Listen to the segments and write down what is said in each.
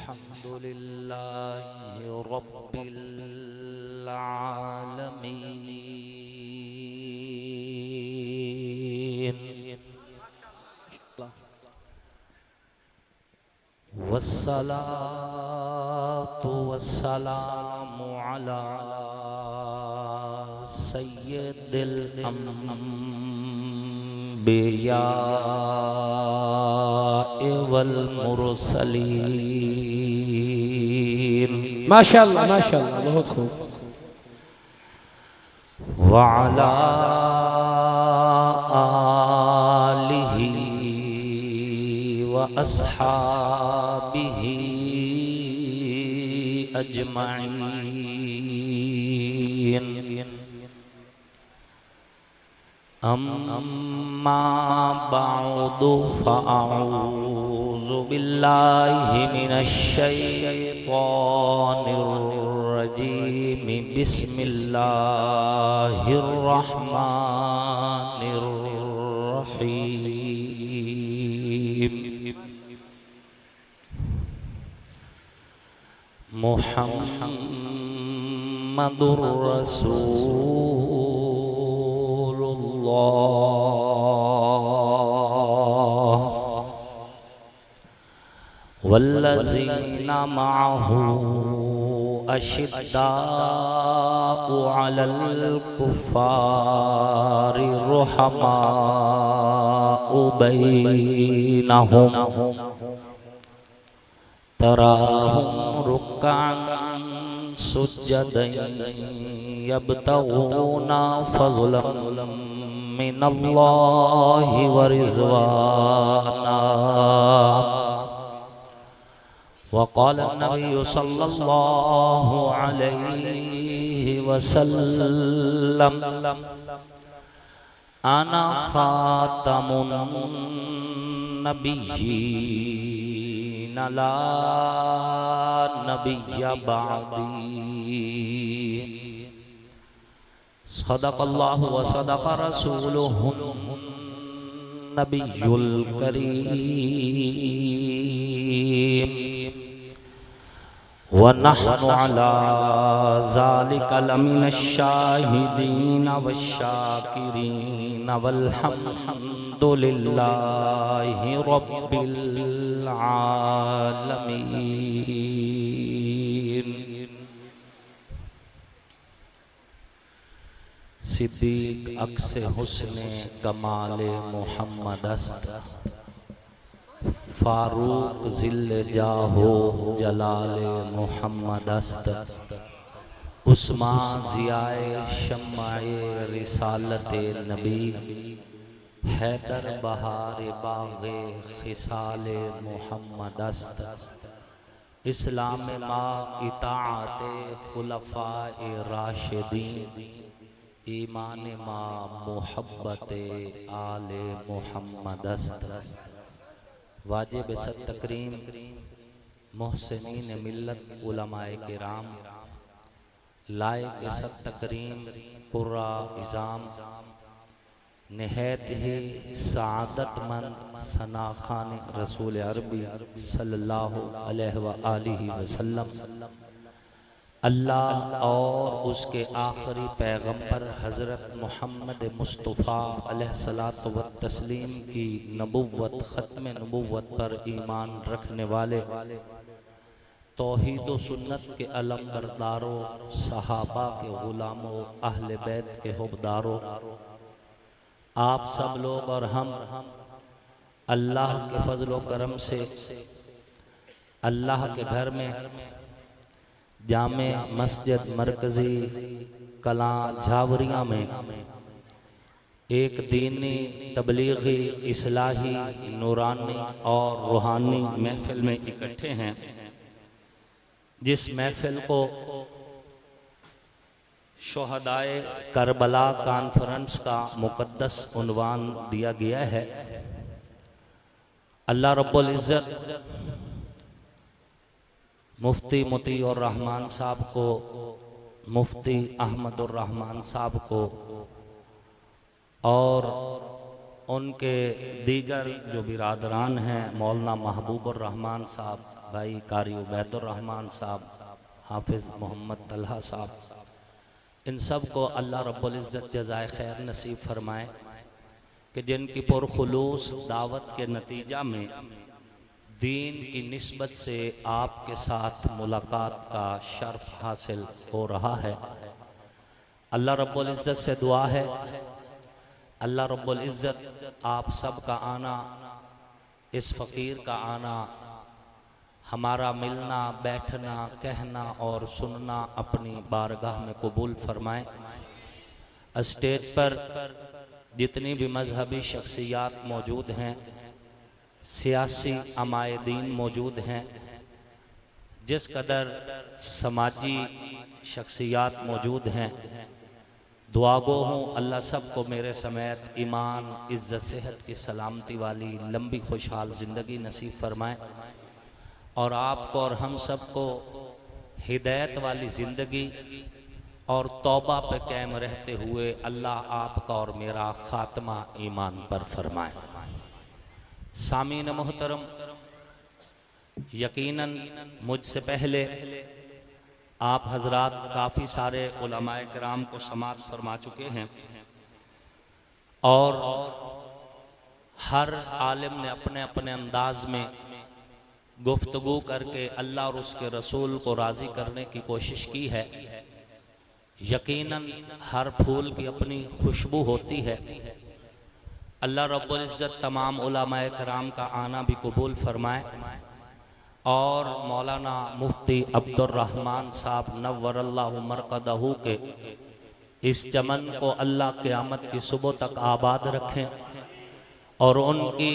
अल्हम्दुलिल्लाहि रब्बिल आलमीन वस्सलातु वस्सलामु अला सय्यिदिल अंबिया वल मुरसलीन माशाअल्लाह माशाअल्लाह, बहुत खूब। वअला आलिही व अस्हाबिही अजमईन। अम्मा बअदु फ़अऊज़ु बिल्लाहि मिनश शैतानिर रजीम। बिस्मिल्लाहिर रहमानिर रहीम। मुहम्मदुर रसूलुल्लाह वल्लज़ीना मअहू अशिद्दाउ अलल कुफ़्फ़ारि रुहमाउ बैनहुम तराहुम रुक्कअन सुज्जदन यब्तगूना फ़ज़लन मिनल्लाहि व रिज़वाना। वक़ाल नबी सल्लल्लाहु अलैहि वसल्लम अना ख़ातमुन नबिय्यीन ला नबिय्य बअदी। सदक़ल्लाहु व सदक़ रसूलुहुन नबियुल करीम व नहनु अला ज़ालिका लमिनश शाहिदीन वश्शाकिरीन वल्हम्दुलिल्लाहि रब्बिल आलमीन। सिद्दीक अक्स हुस्ने कमाले मोहम्मद अस्त, फारूक ज़िल्ले जाहो जलाले मोहम्मद अस्त, उस्मान ज़ियाए शम्माए रिसालते नबी, हैदर बहारे बाग़े खिसाले मोहम्मद अस्त। इस्लाम मा इताअते खुलफ़ाए राशिदीन, ईमान मा मोहब्बते आले मोहम्मद अस्त। वाजिब सत तकरीम मोहसिनीन मिल्लत उलमाए किराम, लायक सत तकरीम कुर्रा इज़ाम, निहायत ही सआदतमंद सनाखान रसूल अरबी सल्लल्लाहु अलैहि व आलिहि वसल्लम, अल्लाह और उसके आखिरी पैगंबर हज़रत मोहम्मद मुस्तफ़ा अलैहिस्सलातु व तस्लीम की नबुव्वत ख़त्म नबुव्वत पर ईमान रखने वाले तौहीद व सुन्नत के अलम बरदारों, सहाबा के ग़ुलामों, अहले बैत के हुब्बदारों, आप सब लोग और हम अल्लाह के फजल व करम से अल्लाह के घर में जामे मस्जिद मरकज़ी कलां झावरिया में एक दीनी तबलीगी इस्लाही नूरानी और रूहानी महफिल में इकट्ठे हैं, जिस महफिल को शोहदाए करबला कॉन्फ्रेंस का मुक़द्दस उन्वान दिया गया है। अल्लाह रब्बुल इज़्ज़त मुफ्ती मोती और रहमान साहब को, मुफ्ती अहमदुर रहमान साहब को और उनके दीगर जो बिरादरान हैं, मौलाना महबूबुर रहमान साहब, भाई कारी उबैदुर रहमान साहब, हाफिज़ मोहम्मद तलहा साहब, इन सब को अल्लाह रब्बुल इज़्ज़त जज़ाए खैर नसीब फरमाए कि जिनकी पुरखुलूस दावत के नतीजा में दीन की निस्बत से आपके साथ मुलाकात का शर्फ हासिल हो रहा है। अल्लाह रब्बुल इज़्ज़त से दुआ है, अल्लाह रब्बुल इज़्ज़त आप सब का आना, इस फ़कीर का आना, हमारा मिलना, बैठना, कहना और सुनना अपनी बारगाह में कबूल फरमाए। स्टेज पर जितनी भी मजहबी शख्सियात मौजूद हैं, सियासी अमायदीन मौजूद हैं, जिस कदर समाजी शख्सियात मौजूद हैं, दुआगो हूँ अल्लाह सब को मेरे समेत ईमान, इज़्ज़त, सेहत की सलामती वाली लंबी खुशहाल ज़िंदगी नसीब फरमाए और आपको और हम सब को हिदायत वाली ज़िंदगी और तौबा पे कायम रहते हुए अल्लाह आपका और मेरा ख़ात्मा ईमान पर फरमाए। सामीन मोहतरम, यकीनन मुझसे पहले आप हजरात काफ़ी सारे उलमाए किराम को समाअत फरमा चुके हैं और हर आलिम ने अपने अपने अंदाज में गुफ्तगू करके अल्लाह और उसके रसूल को राज़ी करने की कोशिश की है। यकीनन हर फूल की अपनी खुशबू होती है। अल्लाह रब्बुल इज़्ज़त तमाम उलमाए किराम का आना भी कबूल फरमाए और मौलाना मुफ्ती अब्दुर रहमान साहब नव्वरल्लाहु मरक़दहू के इस चमन को अल्लाह क़यामत की सुबह तक आबाद रखें और उनकी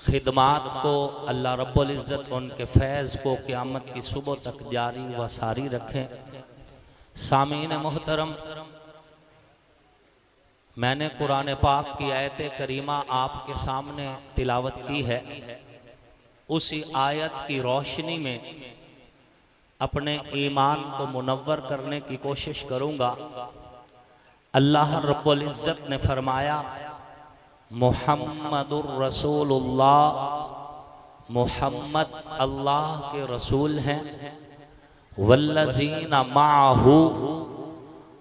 खिदमात को अल्लाह रब्बुल इज़्ज़त उनके फैज़ को क़यामत की सुबह तक जारी व सारी रखें। सामीन मोहतरम, मैंने कुरान पाक की आयत करीमा आपके सामने तिलावत की है। उसी आयत की रोशनी में अपने ईमान को मुनव्वर करने की कोशिश करूँगा। अल्लाह रब्बुल इज़्ज़त ने फरमाया, मुहम्मदुर रसूलुल्लाह, मुहम्मद अल्लाह के रसूल हैं, वल्लज़ीना माअहू,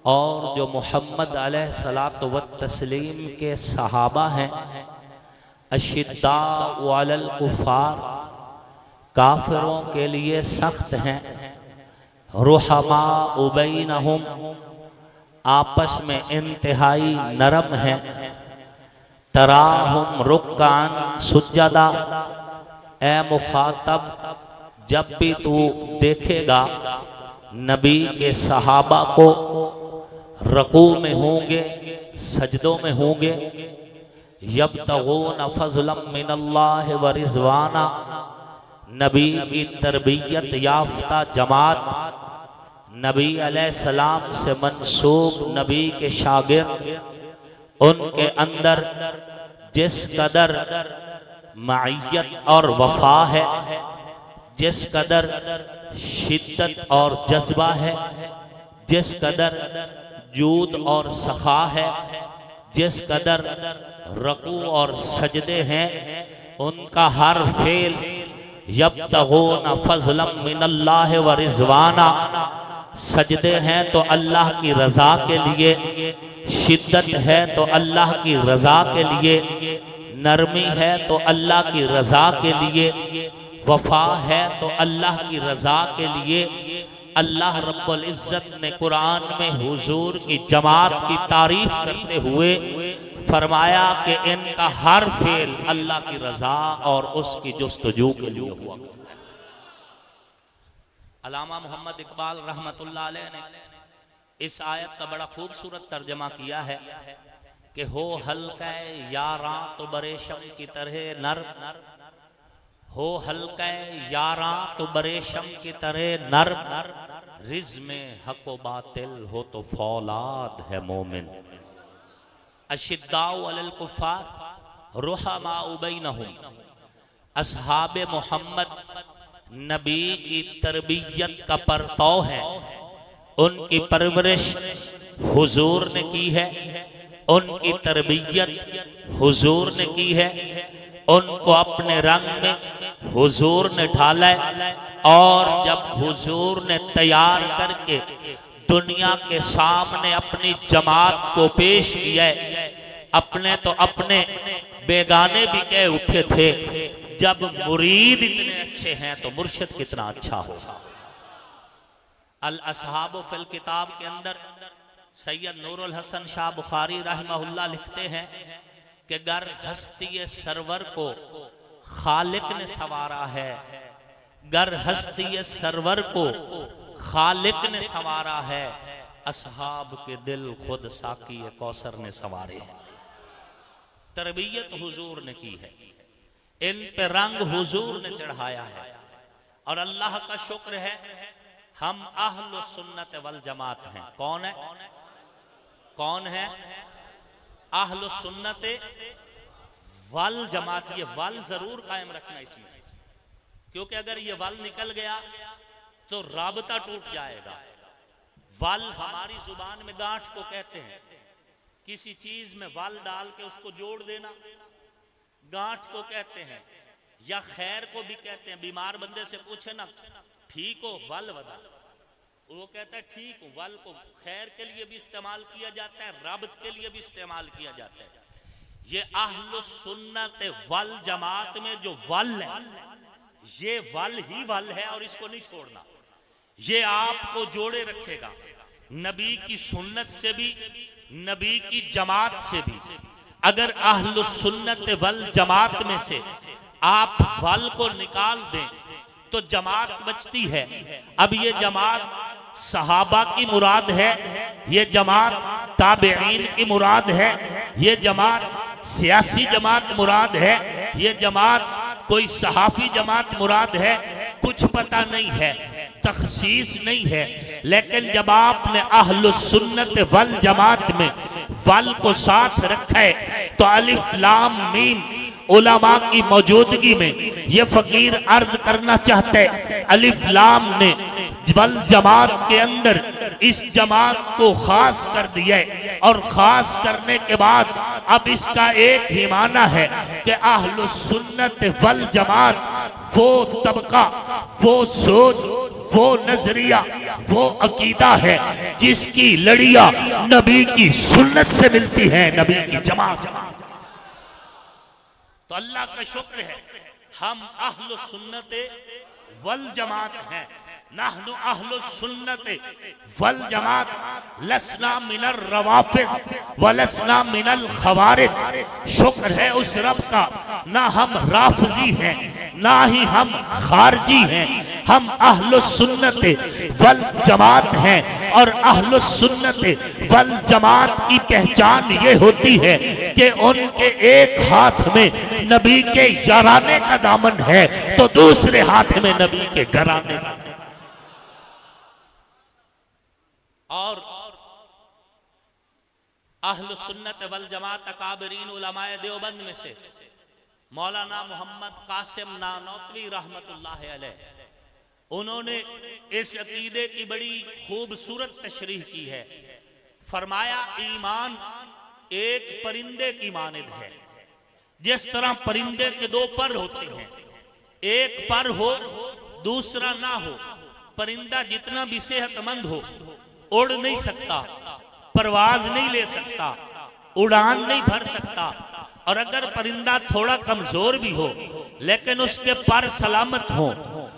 और जो मोहम्मद अलैहिस्सलातु वत्तस्लीम के सहाबा हैं, अशिद्दाउ अलल कुफ़ार, काफिरों के लिए सख्त हैं, रुहमाउ बैनहुम, आपस में इंतहाई नरम हैं, तराहुम रुक्कान सुज्जदा, ए मुखातब जब भी तू देखेगा नबी के सहाबा को रकू में होंगे, सजदों में होंगे, यब्तगून फज़लन मिनल्लाहि व रिज़वाना, नबी की तरबियत याफ्ता जमात, नबी अलैहिस्सलाम से मंसूब नबी के शागिर्द, उनके अंदर जिस कदर मइयत और वफा है, जिस कदर शिद्दत और जज्बा है, जिस कदर जूद और सखा है, जिस कदर रकू और सजदे हैं, उनका हर फेल यब्तगून फज़लन मिनल्लाहि व रिज़वाना, सजदे हैं तो अल्लाह की रज़ा के लिए, शिद्दत है तो अल्लाह की रज़ा के लिए, नरमी है तो अल्लाह की रज़ा के लिए, वफा है तो अल्लाह की रज़ा के लिए। अल्लाह रब्बुल इज़्ज़त ने कुरान में हुजूर की जमात की तारीफ करते हुए फरमाया कि इनका हर फेल अल्लाह की रज़ा और उसकी जुस्तजू के लिए हुआ। अल्लामा मोहम्मद इकबाल रहमतुल्लाह अलैह ने इस आयत का बड़ा खूबसूरत तर्जमा किया है कि हो हल्का यारा तो बरेशम की तरह नर, हो हल्का यारा तो बरेशम की तरह नर, रिज में हक व बातिल हो तो फौलाद है मोमिन, अशिद्दाउ अलल कुफ़ार रुहमाउ बैनहुम, असहाबे मोहम्मद नबी की तरबियत का परतौ है, उनकी परवरिश हुजूर ने की है, उनकी तरबियत हुजूर ने की है, उनको अपने रंग में हुजूर ने ढाला है। और जब हुजूर ने तैयार करके दुनिया के सामने अपनी जमात को पेश किया है, अपने तो अपने बेगाने भी कह उठे थे, जब मुरीद इतने अच्छे हैं तो मुर्शिद कितना अच्छा हो। अल असहाब फिल किताब के अंदर सैयद नूरुल हसन शाह बुखारी रहमहुल्लाह लिखते हैं कि गर हस्ती सरवर को खालिक ने संवारा है, गर हस्ती सरवर को खालिक ने संवारा है, असहाब के दिल खुद साकी कौसर ने संवारे हैं। तरबियत हुजूर ने की है, इन पे रंग हुजूर ने चढ़ाया है। और अल्लाह का शुक्र है हम अहल सुन्नत वल जमात हैं। कौन है? कौन है? अहल सुन्नत वल जमात। ये वल जरूर कायम रखना इसमें, क्योंकि अगर ये वल निकल गया तो राबता टूट जाएगा। वल हमारी जुबान में गांठ को कहते हैं, किसी चीज में वल डाल के उसको जोड़ देना गांठ को कहते हैं, या खैर को भी कहते हैं। बीमार बंदे से पूछे ना ठीक हो, वल वदा, वो कहता है ठीक हूं। वल को खैर के लिए भी इस्तेमाल किया जाता है, रब्त के लिए भी इस्तेमाल किया जाता है। ये अहल सुन्नत वल जमात में जो वल है, ये वल ही वल है और इसको नहीं छोड़ना। ये आपको जोड़े रखेगा नबी की सुन्नत से भी, नबी की जमात से भी। अगर अहल सुन्नत वल जमात में से आप वल को निकाल दें तो जमात बचती है। अब ये जमात सहाबा की मुराद है, ये जमात ताबईन की मुराद है, ये जमात सियासी जमात मुराद है, ये जमात कोई सहाफी जमात मुराद है, कुछ पता नहीं है, तखसीस नहीं है। लेकिन जब आपने अहल सुन्नत वल जमात में वल को साथ रखा है तो अलिफ लाम मीम उलमा की मौजूदगी में ये फकीर अर्ज करना चाहते हैं, अलिफ लाम ने वल जमात के अंदर इस जमात को खास कर दिया है। और खास करने के बाद अब इसका एक ही माना है कि अहल सुन्नत वल जमात वो तबका, वो सोच, वो नजरिया, वो अकीदा है जिसकी लड़ियां नबी की सुन्नत से मिलती है, नबी की जमात। तो अल्लाह का शुक्र है हम अहल सुन्नत वल जमात हैं। नहनु अहल सुन्नत वल जमात लसना मिनर रवाफिज व लसना मिनल खवारिज। शुक्र है उस रब का, ना हम राफजी हैं ना ही हम खारजी हैं, हम अहल सुन्नत वल जमात हैं। और अहल सुन्नत वल जमात की पहचान ये होती है कि उनके एक हाथ में नबी के याराने का दामन है तो दूसरे हाथ में नबी के घराने का। और अहल सुन्नत वल जमात अकाबरीन उलमाए देवबंद में से मौलाना मोहम्मद कासिम नानौतवी रहमतुल्लाह अलैह, उन्होंने इस अकीदे की बड़ी खूबसूरत तशरीह की है। फरमाया ईमान एक परिंदे की मानिद है। जिस तरह परिंदे के दो पर होते हैं, एक पर हो दूसरा ना हो, परिंदा जितना भी सेहतमंद हो उड़ नहीं सकता, परवाज नहीं ले सकता, उड़ान नहीं भर सकता। और अगर परिंदा थोड़ा कमजोर भी हो लेकिन उसके पर सलामत हो,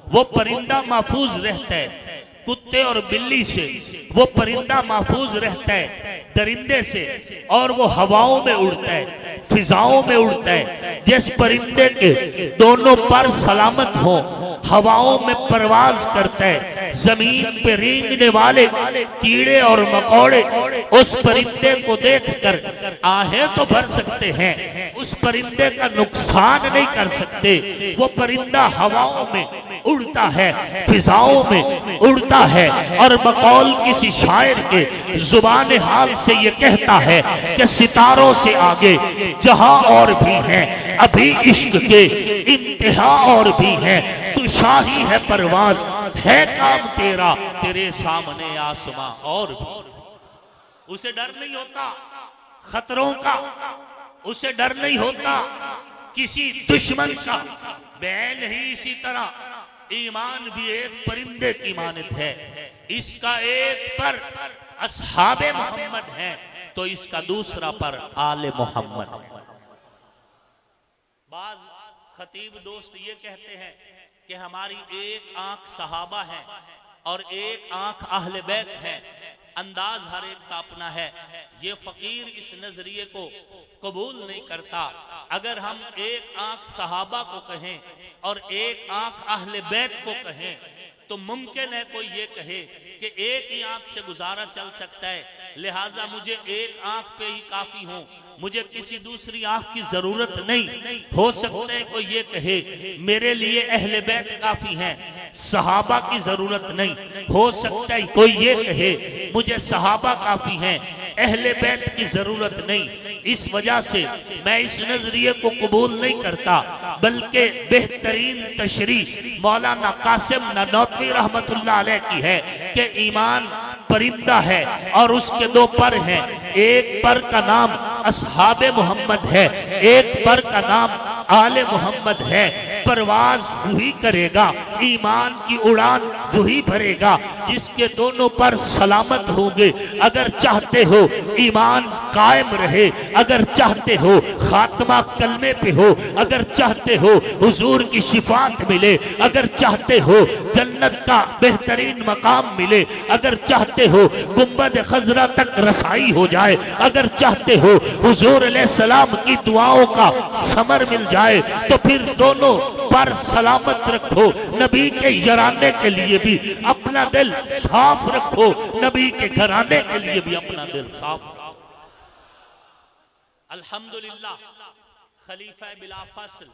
वो परिंदा महफूज रहता है। कुत्ते और बिल्ली से वो परिंदा महफूज रहता है, दरिंदे से, और वो हवाओं में उड़ता है, फिजाओं में उड़ता है। जिस परिंदे के दोनों पर सलामत हो, हवाओं में परवाज करता है, जमीन पे रेंगने वाले कीड़े और मकोड़े उस परिंदे को देखकर आहें तो भर सकते हैं, उस परिंदे का नुकसान नहीं कर सकते। वो परिंदा हवाओं में उड़ता है, फिजाओं में उड़ता है। और बकौल किसी शायर के जुबान हाल से ये कहता है कि सितारों से आगे जहां और भी हैं, अभी इश्क के इंतहा और भी हैं। तू शाही है परवाज, है काम तेरा, तेरे सामने आसमां और भी। उसे डर नहीं होता खतरों का, उसे डर नहीं होता किसी दुश्मन का। बैन ही इसी तरह ईमान भी एक परिंदे की मानद है। इसका एक पर असहाबे मोहम्मद है तो इसका दूसरा पर आले मोहम्मद। बाज खतीब दोस्त ये कहते हैं कि हमारी एक आंख सहाबा है और एक आंख अहले बैत है, अंदाज हर एक का अपना है। ये फकीर इस नजरिए को कबूल नहीं करता। अगर हम एक आंख सहाबा को कहें और एक आंख अहले बैत को कहें तो मुमकिन है कोई ये कहे कि एक ही आंख से गुजारा चल सकता है, लिहाजा मुझे एक आंख पे ही काफी हूं, मुझे किसी दूसरी आंख की जरूरत नहीं। हो सकता है कोई ये कहे मेरे लिए अहले बैत काफी हैं, सहाबा की जरूरत नहीं। हो सकता है कोई ये कहे मुझे सहाबा काफी हैं, अहले बैत की जरूरत नहीं। इस वजह से मैं इस नजरिए को कबूल नहीं करता, बल्कि बेहतरीन तशरीह मौलाना कासिम ननौतवी रहमतुल्लाह अलैह की है कि ईमान परिंदा है और उसके दो पर हैं। एक पर का नाम असहाबे मोहम्मद है, एक पर का नाम आले मोहम्मद है। परवाज वही करेगा, ईमान की उड़ान वही भरेगा जिसके दोनों पर सलामत होंगे। अगर चाहते हो ईमान कायम रहे, अगर चाहते हो खात्मा कलमे पे हो, अगर चाहते हो हुजूर की शिफात मिले, अगर चाहते हो जन्नत का बेहतरीन मकाम मिले, अगर चाहते हो गुंबद खजरा तक रसाई हो जाए, अगर चाहते हो हुजूर अलैहिस्सलाम की दुआओं का समर मिल जाए, तो फिर दोनों पर सलामत रखो। नबी के यराने के लिए भी अपना दिल साफ रखो, नबी के घराने के लिए भी अपना दिल साफ। अल्हम्दुलिल्लाह खलीफा बिला फासिल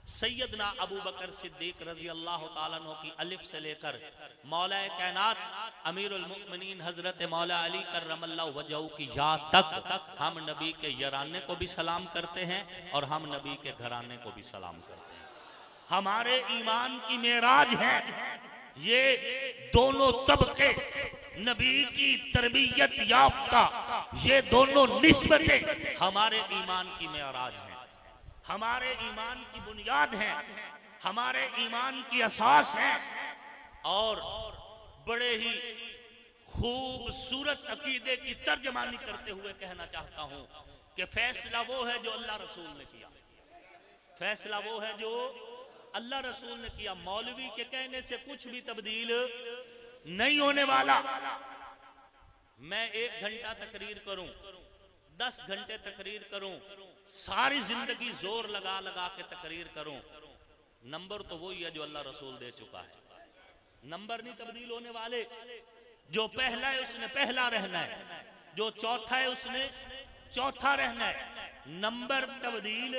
सैयदना अबू बकर सिद्दीक रजी अल्लाह ताला अन्हु की अलिफ से लेकर मौला कायनात अमीरुल मुमिनीन हजरत मौला अली करमल्लाहु वजहू की या तक हम नबी के यराने को भी सलाम करते हैं और हम नबी के घराने को भी सलाम करते हैं। हमारे ईमान की मेराज है ये दोनों तबके, नबी की तरबियत याफ्ता ये दोनों निस्बतें हमारे ईमान की मेराज हैं, हमारे ईमान की बुनियाद है, हमारे ईमान की असास है। और बड़े ही खूबसूरत अकीदे की तर्जमानी करते हुए कहना चाहता हूं कि फैसला वो है जो अल्लाह रसूल ने किया, फैसला वो है जो अल्लाह रसूल ने किया। मौलवी के कहने से कुछ भी तब्दील नहीं होने वाला। मैं 1 घंटा तकरीर करूं, 10 घंटे तकरीर करूं, सारी जिंदगी जोर लगा लगा के तकरीर करूं, नंबर तो वही है जो अल्लाह रसूल दे चुका है। नंबर नहीं तब्दील होने वाले। जो पहला है उसने पहला रहना है, जो चौथा है उसने चौथा रहना है। नंबर तब्दील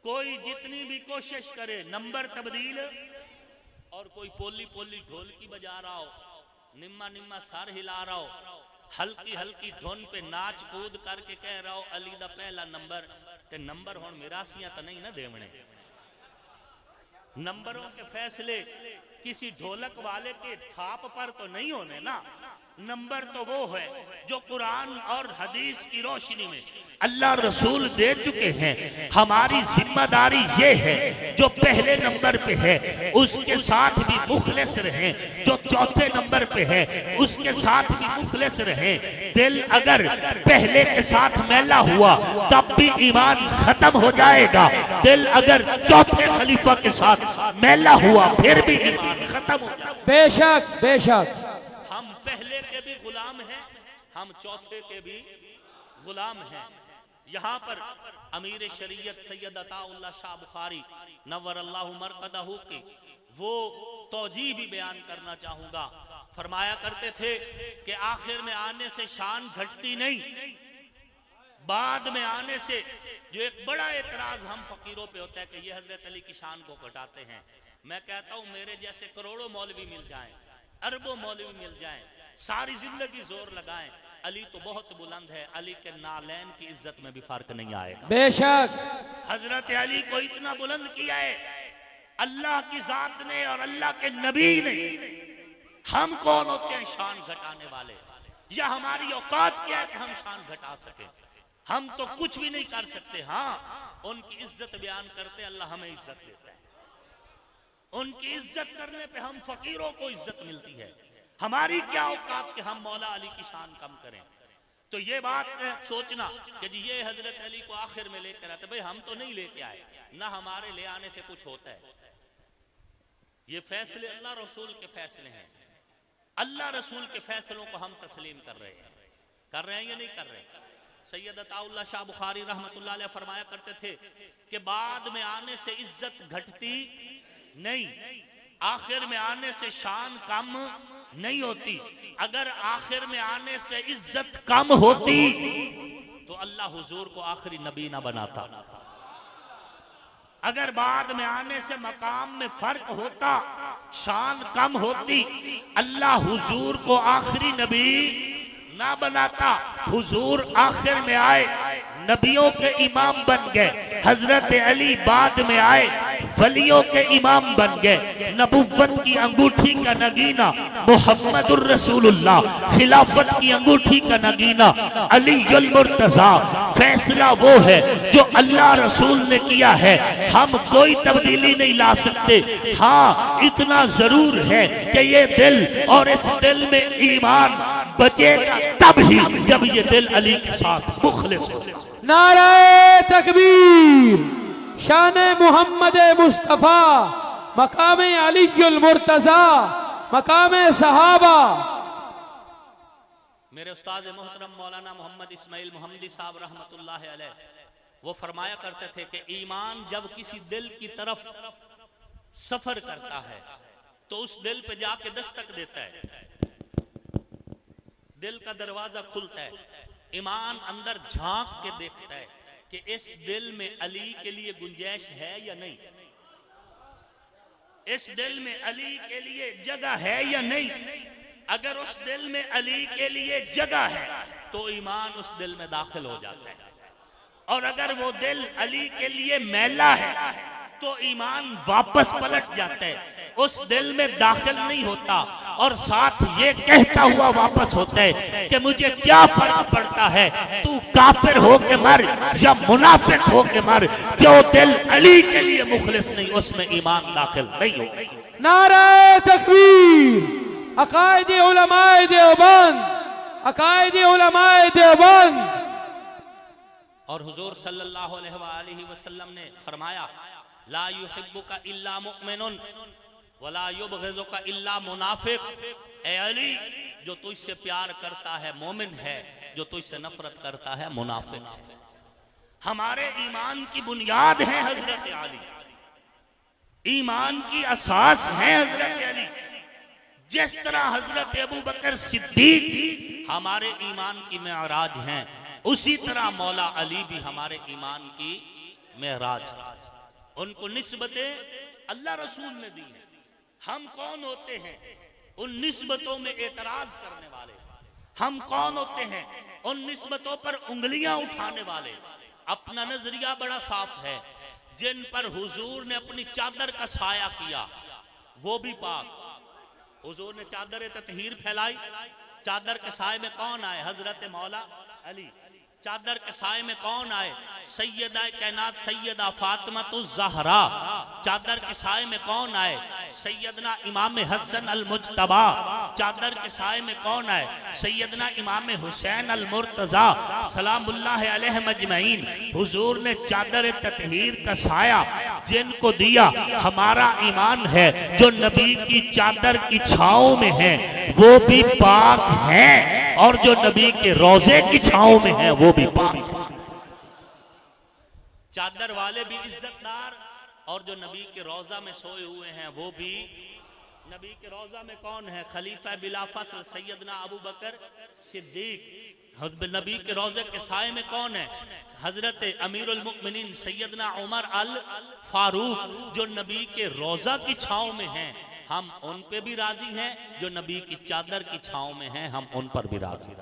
कोई जितनी भी कोशिश करे, नंबर तब्दील। और कोई पोली पोली ढोलकी बजा रहा हो, निम्मा निम्मा सर हिला रहा हो, हल्की हल्की धुन पे नाच कूद करके कह रहा हो अली दा पहला नंबर, ते नंबर हुण मिरासियां तो नहीं ना देवने। नंबरों के फैसले किसी ढोलक वाले के थाप पर तो नहीं होने ना। नंबर तो वो है जो कुरान और हदीस की रोशनी में अल्लाह रसूल दे चुके हैं। हमारी जिम्मेदारी ये है जो पहले नंबर पे है उसके साथ भी मुखलिस रहें, जो चौथे नंबर पे है उसके साथ भी मुखलिस रहें। दिल अगर पहले के साथ मैला हुआ तब भी ईमान खत्म हो जाएगा, दिल अगर चौथे खलीफा के साथ मैला हुआ फिर भी ईमान खत्म हो जाएगा। बेशक बेशक हम पहले के भी गुलाम हैं, हम चौथे के भी गुलाम हैं। यहाँ पर अमीर शरीयत सैयद अताउल्लाह शाह बुखारी नव्वरल्लाहु मरकदहू की वो तौजीह भी बयान करना चाहूंगा। फरमाया करते थे कि आखिर में आने से शान घटती नहीं, बाद में आने से जो एक बड़ा एतराज हम फकीरों पे होता है कि ये हजरत अली की शान को घटाते हैं। मैं कहता हूं मेरे जैसे करोड़ों मौलवी मिल जाएं, अरबों मौलवी मिल जाएं, सारी जिंदगी जोर लगाएं, अली तो बहुत बुलंद है, अली के नालैन की इज्जत में भी फर्क नहीं आएगा। बेशक हजरत अली को इतना बुलंद किया है अल्लाह की जात ने और अल्लाह के नबी ने। हम कौन होते हैं शान घटाने वाले, या हमारी औकात क्या है कि हम शान घटा सके। हम तो कुछ भी नहीं कर सकते। हाँ, उनकी इज्जत बयान करते अल्लाह हमें इज्जत देता है। उनकी इज्जत करने पे हम फकीरों को इज्जत मिलती है। हमारी क्या औकात कि हम मौला अली की शान कम करें। तो ये बात सोचना कि जी ये हजरत अली को आखिर में लेकर आते, भाई हम तो नहीं लेके आए, ना हमारे ले आने से कुछ होता है। ये फैसले अल्लाह रसूल के फैसले हैं। अल्लाह रसूल के फैसलों को हम तस्लीम कर रहे हैं या नहीं कर रहे। सैयद अताउल्लाह शाह बुखारी रहमतुल्लाह अलैह फरमाया करते थे कि बाद में आने से इज्जत घटती नहीं, आखिर में आने से शान कम नहीं होती। अगर आखिर में आने से इज्जत कम होती तो अल्लाह हुजूर को आखिरी नबी ना बनाता। अगर बाद में आने से मकाम में फर्क होता, शान कम होती, अल्लाह हुजूर को आखिरी नबी ना बनाता। हुजूर आखिर में आए, नबियों के इमाम बन गए। हजरत अली बाद में आए, वलियों के इमाम बन गए। नबुव्वत की अंगूठी का नगीना मुहम्मदुर रसूलुल्लाह, खिलाफत की अंगूठी का नगीना अलीयुल मुर्तजा। फैसला वो है जो अल्लाह रसूल ने किया है, हम कोई तब्दीली नहीं ला सकते। हाँ, इतना जरूर है कि ये दिल और इस दिल में ईमान बचेगा तब ही जब ये दिल अली के साथ मुखलिस हो। नारे तकबीर, शान मोहम्मद मुस्तफा, मकाम अलीयुल मुर्तजा, मकाम सहाबा। मेरे उस्ताद मोहतरम मौलाना मोहम्मद इस्माइल मोहम्मदी साहब रहमतुल्लाह अलैह वो फरमाया करते थे कि ईमान जब किसी दिल की तरफ सफर करता है तो उस दिल पे जाके दस्तक देता है, दिल का दरवाजा खुलता है, ईमान अंदर झांक के देखता है कि इस दिल में अली के लिए गुंजाइश है या नहीं, इस दिल में अली के लिए जगह है या नहीं। अगर उस दिल में अली के लिए जगह है तो ईमान उस दिल में दाखिल हो जाता है, और अगर वो दिल अली के लिए मैला है तो ईमान वापस पलट जाता है, उस दिल में दाखिल नहीं होता, और साथ ये कहता हुआ वापस होता है कि मुझे क्या फर्क पड़ता है, तू काफिर हो के मर या मुनाफिक हो के मर, जो दिल अली के लिए मुखलिस नहीं उसमें ईमान दाखिल नहीं हो। नारे तकबीर, अकायदे उलमाए देवबंद, अकायदे उलमाए देवबंद। और हुजूर सल्लल्लाहु अलैहि वसल्लम ने फरमाया, ला युहिब्बुका इल्ला मुमिनुन वला युबग़िज़ुका इल्ला मुनाफिक। ए अली, जो तुझसे प्यार करता है मोमिन है, जो तुझसे नफरत करता है मुनाफिक है। हमारे ईमान की बुनियाद है हजरत अली, ईमान की असास है हजरत अली। जिस तरह हजरत अबू बकर सिद्दीक हमारे ईमान की मेराज हैं, उसी तरह मौला अली भी हमारे ईमान की मेराज। उनको निस्बतें अल्लाह रसूल ने दी है। हम कौन होते हैं उन निस्बतों में एतराज करने वाले? हम कौन होते हैं उन निस्बतों पर उंगलियां उठाने वाले? अपना नजरिया बड़ा साफ है। जिन पर हुजूर ने अपनी चादर का साया किया वो भी पाक। हुजूर ने चादर ततहीर फैलाई, चादर के साए में कौन आए? हजरत मौला अली। चादर के साए में कौन आए? सैयदा कायनात सैयदा फातिमातुज़ ज़हरा। चादर के साए में कौन आए? सैयदना इमाम हसन अल मुज्तबा। चादर के साए में कौन आए? सैयदना इमाम हुसैन अल मुर्तजा सलामुल्लाह अलैहि मजमईन। हुजूर ने चादर ततहीर का साया जिनको दिया, हमारा ईमान है जो नबी की चादर की छांव में है वो भी पाक है, और जो नबी के रोजे की छांव में है वो भी पाक। चादर वाले भी इज्जतदार, और जो नबी के रोजा में सोए हुए हैं वो भी। नबी के रोजा में कौन है? खलीफा बिला फस्ल सैयदना अबू बकर सिद्दीक। नबी के रोजे के साए में कौन है? हजरत अमीरुल मुमिनीन सैयदना उमर अल फारूक। जो नबी के रोजा की छांव में हैं, हम उन पे भी राजी हैं। जो नबी की चादर की छांव में हैं, हम उन पर भी राजी।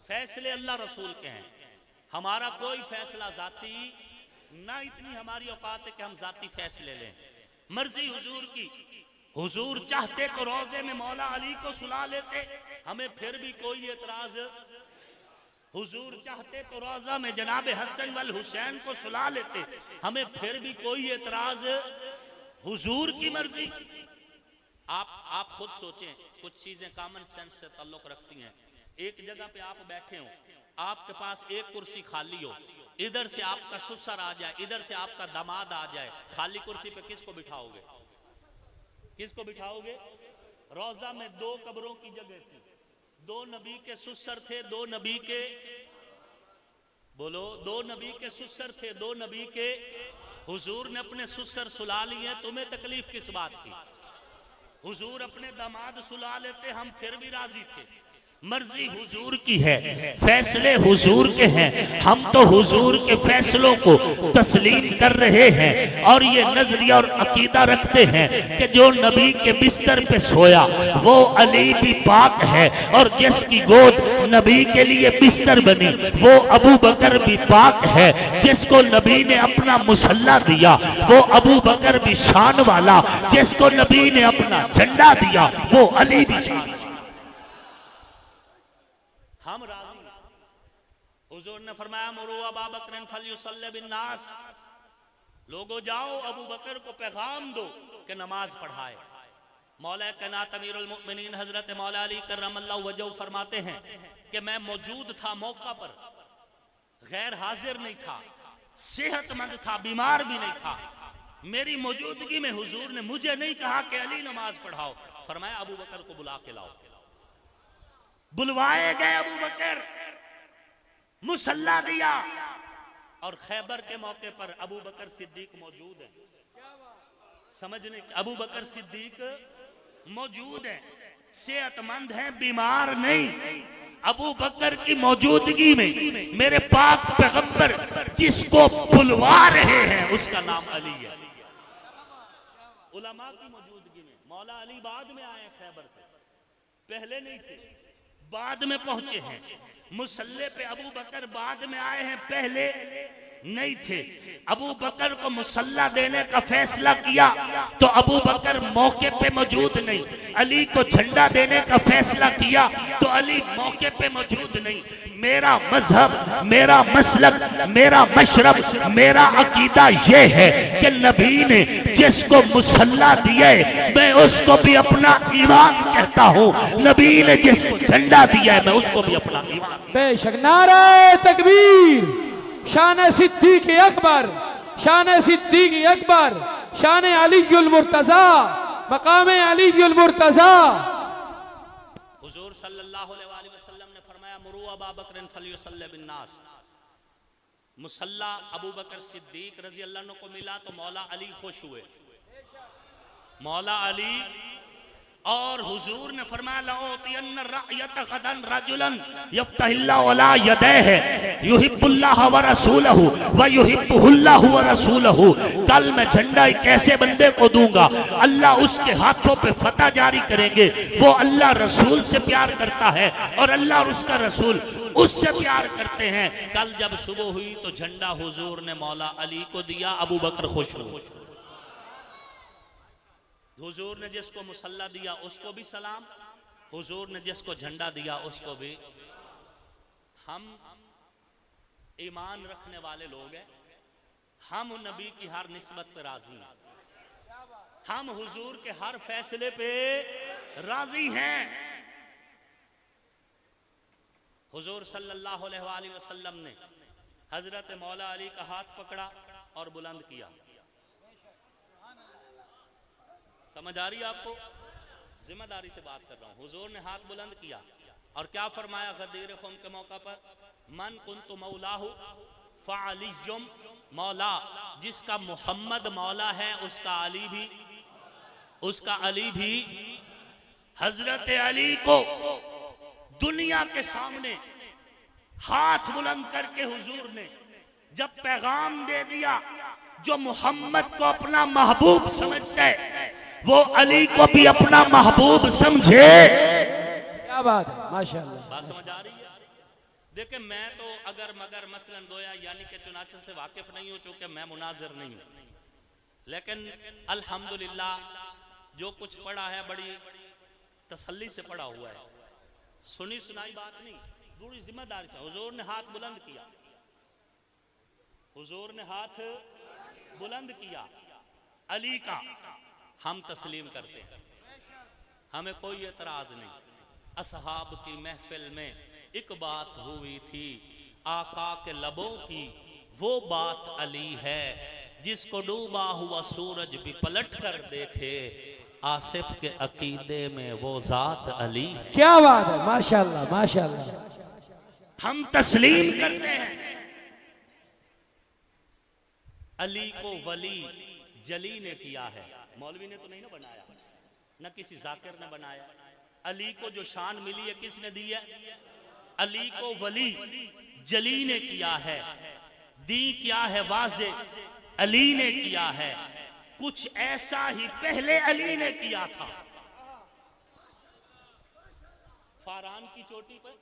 फैसले अल्लाह रसूल के हैं, हमारा कोई फैसला जाती ना। इतनी हमारी औकात है कि हम जाती फैसले लें। मर्जी हुजूर की। हुजूर चाहते तो रोजे में मौला अली को सुला लेते, हमें फिर भी कोई एतराज हुजूर चाहते तो रोजा में जनाब हसन वल हुसैन को सुला लेते, हमें फिर भी कोई एतराज, हुजूर की मर्जी। आप खुद सोचें, कुछ चीजें कॉमन सेंस से ताल्लुक रखती हैं। एक जगह पे आप बैठे हो, आपके पास एक कुर्सी खाली हो, इधर से आपका ससुर आ जाए, इधर से आपका दामाद आ जाए, खाली कुर्सी पे किसको बिठाओगे? किसको बिठाओगे? रोजा में 2 कब्रों की जगह थी, 2 नबी के ससुर थे, 2 नबी के, बोलो, 2 नबी के ससुर थे, 2 नबी के। हुजूर ने अपने ससुर सुला लिए, तुम्हें तकलीफ किस बात की? हुजूर अपने दामाद सुला लेते, हम फिर भी राजी थे। मर्जी हुजूर की है, फैसले हुजूर के हैं, हम तो हुजूर के फैसलों को तस्लीम कर रहे हैं और ये नजरिया और अकीदा रखते हैं कि जो नबी के बिस्तर पे सोया वो अली भी पाक है, और जिसकी गोद नबी के लिए बिस्तर बनी वो अबू बकर भी पाक है, जिसको नबी ने अपना मुसल्ला दिया वो अबू बकर भी शान वाला, जिसको नबी ने अपना झंडा दिया वो अली भी शान। हम राजी। हुजूर ने फरमाया मुरू अबा बकर फलयुसल्ली बिन्नास, लोगो जाओ अबू बकर को पैगाम दो कि नमाज पढ़ाए। मौला कायनात अमीरुल मोमिनीन हजरत मौला अली करमल्लाहु वजहू फरमाते हैं कि मैं मौजूद था मौका पर, गैर हाजिर नहीं था, सेहतमंद था, बीमार भी नहीं था। मेरी मौजूदगी में हुजूर ने मुझे नहीं कहा कि अली नमाज पढ़ाओ, फरमाया अबू बकर को बुला के लाओ। बुलवाए गए अबू बकर, मुसल्ला दिया, और खैबर के मौके पर अबू बकर सिद्दीक मौजूद है। समझने, अबू बकर सिद्दीक मौजूद है, सेहतमंद है, बीमार नहीं। अबू बकर की मौजूदगी में मेरे पाक पैगंबर जिसको बुलवा रहे हैं उसका नाम अली है। उलमा की मौजूदगी में मौला अली बाद में आए, खैबर से पहले नहीं थे, बाद में पहुंचे हैं। मुसल्ले पे अबू बकर बाद में आए हैं, पहले नहीं थे। अबू बकर को मुसल्ला देने का फैसला किया तो अबू बकर मौके पे मौजूद नहीं, अली को झंडा देने का फैसला किया तो अली मौके पे मौजूद नहीं। मेरा मजहब, मेरा मसलक, मेरा मशरब, मेरा अकीदा ये है कि नबी ने जिसको मुसल्ला दिया मैं उसको भी अपना ईमान कहता हूँ, नबी ने जिसको झंडा दिया है मैं उसको भी अपना ईमान। बेशक। नारे तकबीर, शान सिद्दीक अकबर, शान सिद्दीक अकबर, शान अलीयुल मुर्तजा, मकाम अलीयुल मुर्तजा। हुजूर सल्लल्लाहु अलैहि वसल्लम ने फरमाया मुरू अबा बकर फलयुसल्ली बिन्नास। मुसल्ला अबू बकर सिद्दीक रजी अल्लाह अन्हु को मिला तो मौला अली खुश हुए, मौला अली। और हुजूर ने फरमाया लअतियन्न रअयत गदन रजुलन यफ्तहिल्लाहु अला यदैहि युहिब्बुल्लाह व रसूलहु व युहिब्बुहुल्लाह व रसूलहु। कल मैं झंडा एक ऐसे बंदे को दूंगा, अल्लाह उसके हाथों पे फतह जारी करेंगे, वो अल्लाह रसूल से प्यार करता है और अल्लाह और उसका रसूल उससे प्यार करते हैं। कल जब सुबह हुई तो झंडा हुजूर ने मौला अली को दिया, अबू बकर खुश हुए। हुजूर ने जिसको मुसल्ला दिया उसको भी सलाम, हुजूर ने जिसको झंडा दिया उसको भी। हम ईमान रखने वाले लोग हैं, हम नबी की हर निस्बत पे राजी हैं, हम हुजूर के हर फैसले पे राजी हैं। हुजूर सल्लल्लाहु अलैहि वसल्लम ने हजरत मौला अली का हाथ पकड़ा और बुलंद किया। समझ आ रही है आपको? जिम्मेदारी से बात कर रहा हूं। हुजूर ने हाथ बुलंद किया और क्या फरमाया गदीर ख़ुम के मौका पर, मन कुन्तु मौलाहु फ़अलियुम मौला, जिसका मोहम्मद मौला है उसका अली भी। हजरत अली को दुनिया के सामने हाथ बुलंद करके हुजूर ने जब पैगाम दे दिया, जो मोहम्मद को अपना महबूब समझता है वो अली को भी अपना महबूब समझे। क्या बात है, माशाअल्लाह। बात समझ आ रही है? देखिए मैं तो अगर मगर मसलन गोया यानी कि चुनाचे से वाकिफ नहीं हूं, चूंकि मैं मुनाजिर नहीं हूं, लेकिन अल्हम्दुलिल्लाह जो कुछ पढ़ा है बड़ी तसल्ली से पढ़ा हुआ है, सुनी सुनाई बात नहीं। पूरी जिम्मेदारी से। हुजूर ने हाथ बुलंद किया, हुजूर ने हाथ बुलंद किया अली का, हम तस्लीम करते हैं, हमें कोई एतराज नहीं। असहाब की महफिल में एक बात हुई थी, आका के लबों की वो बात अली है, जिसको डूबा हुआ सूरज भी पलट कर देखे, आसिफ के अकीदे में वो जात अली। क्या बात है, माशाल्लाह माशाल्लाह। हम तस्लीम करते हैं। अली को वली जली ने किया है, मौलवी ने तो नहीं ना बनाया, न किसी जाकिर ने बनाया। अली को जो शान मिली है किसने दी है? अली को वली जली ने किया है, दी क्या है वाजे अली ने किया है, कुछ ऐसा ही पहले अली ने किया था। फारान की चोटी पर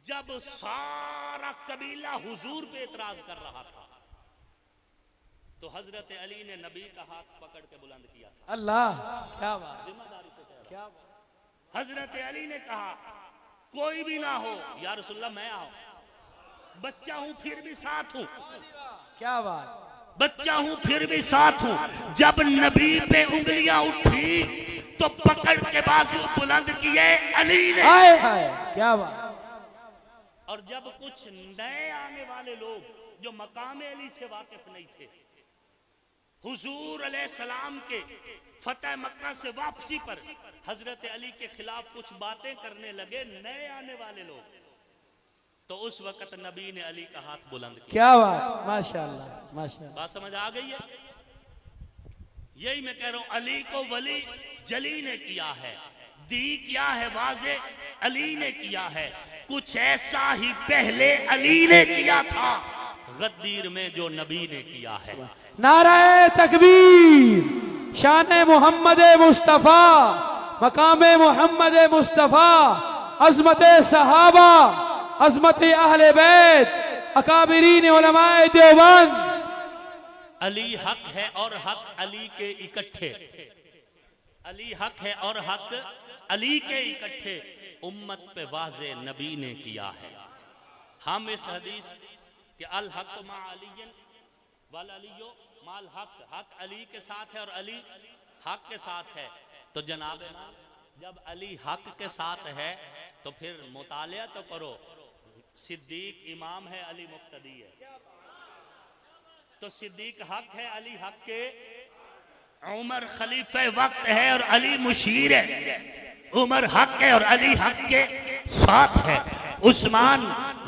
जब सारा कबीला हुजूर पे एतराज कर रहा था, तो हजरत अली ने नबी का हाथ पकड़ के बुलंद किया था। अल्लाह, क्या बात, जिम्मेदारी से कह रहा हूं। क्या बात। हजरत अली ने कहा कोई भी ना हो या रसूलल्लाह, मैं आऊं, बच्चा हूं फिर भी साथ हूं, क्या बात, बच्चा हूं फिर भी साथ हूं। जब नबी पे उंगलियां उठी तो पकड़ के बाजू बुलंद किए अली ने। हाय हाय, क्या बात। और जब कुछ नए आने वाले लोग जो मकाम अली से वाकिफ नहीं थे, हुजूर अलैहिस्सलाम के फतेह मक्का से वापसी पर हजरत अली के खिलाफ कुछ बातें करने लगे नए आने वाले लोग, तो उस वक्त नबी ने अली का हाथ बुलंद किया। क्या बात, माशाल्लाह माशाल्लाह। बात समझ आ गई है? यही मैं कह रहा हूं, अली को वली जली ने किया है, दी क्या है वाजे अली ने किया है, कुछ ऐसा ही पहले अली ने किया था, गद्दीर में जो नबी ने किया है। नारे तकबीर, शान मोहम्मद मुस्तफ़ा, मकाम मोहम्मद मुस्तफ़ा, अज़मत सहाबा, अज़मत अहले बैत, अकाबिरीन उलमाए देवबंद। अली हक है और हक अली के इकट्ठे, अली हक है और हक अली के इकट्ठे, उम्मत पे वाज़े नबी ने किया है। हम इस हदीस के अल हक मा अलियन वल अलियो माल हक, हक अली के साथ है और अली हक के साथ है, तो जनाब जब अली हक के साथ है तो फिर मुतालिया तो करो, सिद्दीक इमाम है अली मुक्तदी है, तो सिद्दीक हक है अली हक के, उमर खलीफे वक्त है और अली मुशीर है, उमर हक है और अली हक के साथ है, उस्मान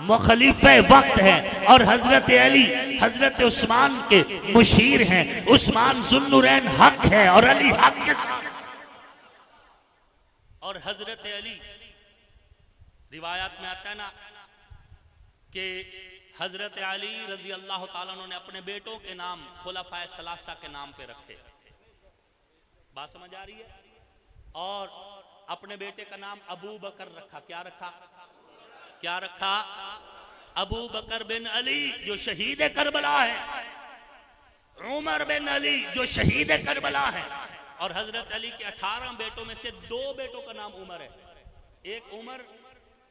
मुखलिफे वक्त है और हजरत अली हजरत उस्मान के मुशीर हैं, उस्मान जुन्नुरैन हक है और अली हक के साथ, और हजरत अली रिवायात में आता है ना कि हजरत अली रजी अल्लाह ताला ने अपने बेटों के नाम खुलफाए सलासा के नाम पे रखे। बात समझ आ रही है? और अपने बेटे का नाम अबू बकर रखा। क्या रखा? क्या रखा? अबू बकर बिन अली जो शहीद करबला है, उमर बिन अली जो शहीद करबला है, और हजरत अली के 18 बेटों में से 2 बेटों का नाम उमर है। एक उमर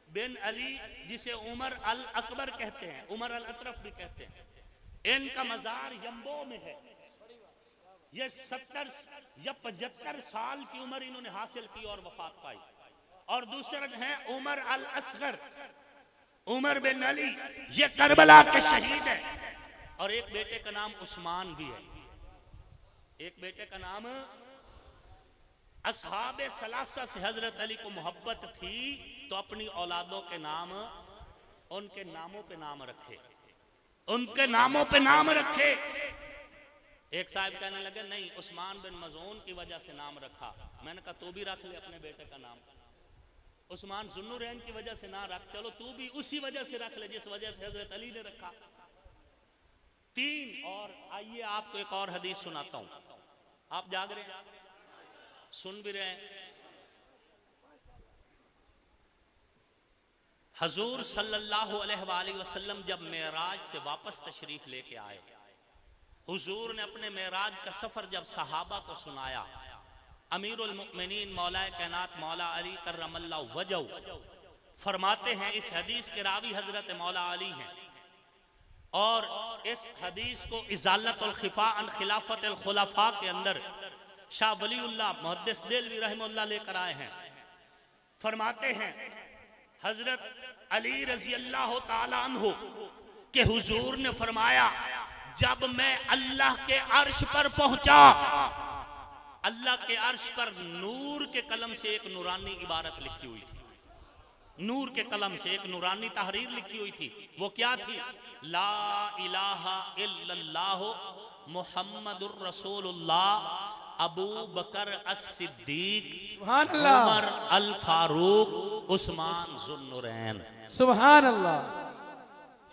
बिन अली जिसे उमर अल अकबर कहते हैं, उमर अल अतरफ भी कहते हैं, इनका मजार यम्बो में है। ये 70 या 75 साल की उम्र इन्होंने हासिल की और वफात पाई। और दूसरा है उमर अल असगर, उमर बिन अली, ये करबला के शहीद है, और एक बेटे का नाम उस्मान भी है। एक बेटे का नाम, असहाबे सलासा से हजरत अली को मोहब्बत थी तो अपनी औलादों के नाम उनके नामों पे नाम रखे, उनके नामों पे नाम रखे। एक साहब कहने लगे नहीं, उस्मान बिन मज़ून की वजह से नाम रखा। मैंने कहा तू भी रख ले अपने बेटे का नाम, उस्मान जुन्नुरैन की वजह से ना रख, चलो तू भी उसी वजह से रख ले जिस वजह से हजरत अली ने रखा। 3 और आइए आपको एक और हदीस सुनाता हूं। आप जाग रहे हैं, सुन भी रहे हैं। हजूर सल्लल्लाहु अलैहि वसल्लम जब मेराज से वापस तशरीफ लेके आए, हुजूर ने अपने मेराज का सफर जब सहाबा को सुनाया, अमीरुल मुमिनीन मौला कायनात मौला अली करमल्लाहु वजहू फरमाते हैं इस हदीस के रावी हजरत मौला अली हैं और इस हदीस को इजालत अल खिफा अन खिलाफत अल खुलफा के अंदर शाह वलीउल्लाह मुहद्दिस देलवी रहमतुल्लाह लेकर आए हैं। फरमाते हैं हजरत अली रजी अल्लाह ताला अन्हु के हुजूर ने फरमाया, जब मैं अल्लाह के अर्श पर पहुंचा, अल्लाह के अर्श पर नूर के कलम से एक नूरानी इबारत लिखी हुई थी, नूर के कलम से एक नूरानी तहरीर लिखी हुई थी। वो क्या थी? ला इलाहा इल्लल्लाह मुहम्मदुर रसूलुल्लाह अबू बकर as-सिद्दीक उमर अल फारूक उस्मान ज़ुन्नुरैन। सुभान अल्लाह।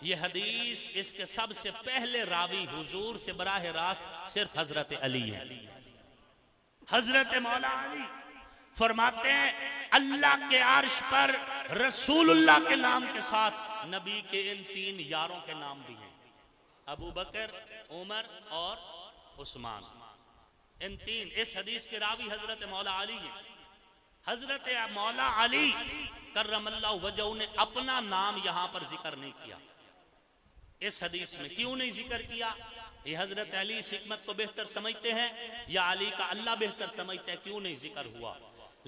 ये हदीस इसके सबसे पहले रावी हुजूर से बराह रास्त सिर्फ हजरत अली है। हजरत मौला अली फरमाते हैं अल्लाह के अर्श पर रसूलुल्लाह के नाम के साथ नबी के इन तीन यारों के नाम भी हैं, अबू बकर, उमर और उस्मान। इन तीन, इस हदीस के रावी हजरत मौला अली हैं। हजरत मौला अली करमल्लाहु वजहू ने अपना नाम यहां पर जिक्र नहीं किया इस हदीस में। क्यों नहीं जिक्र किया? ये हजरत अली इस हिकमत को बेहतर समझते हैं या अली का अल्लाह बेहतर समझते हैं, क्यों नहीं जिक्र हुआ?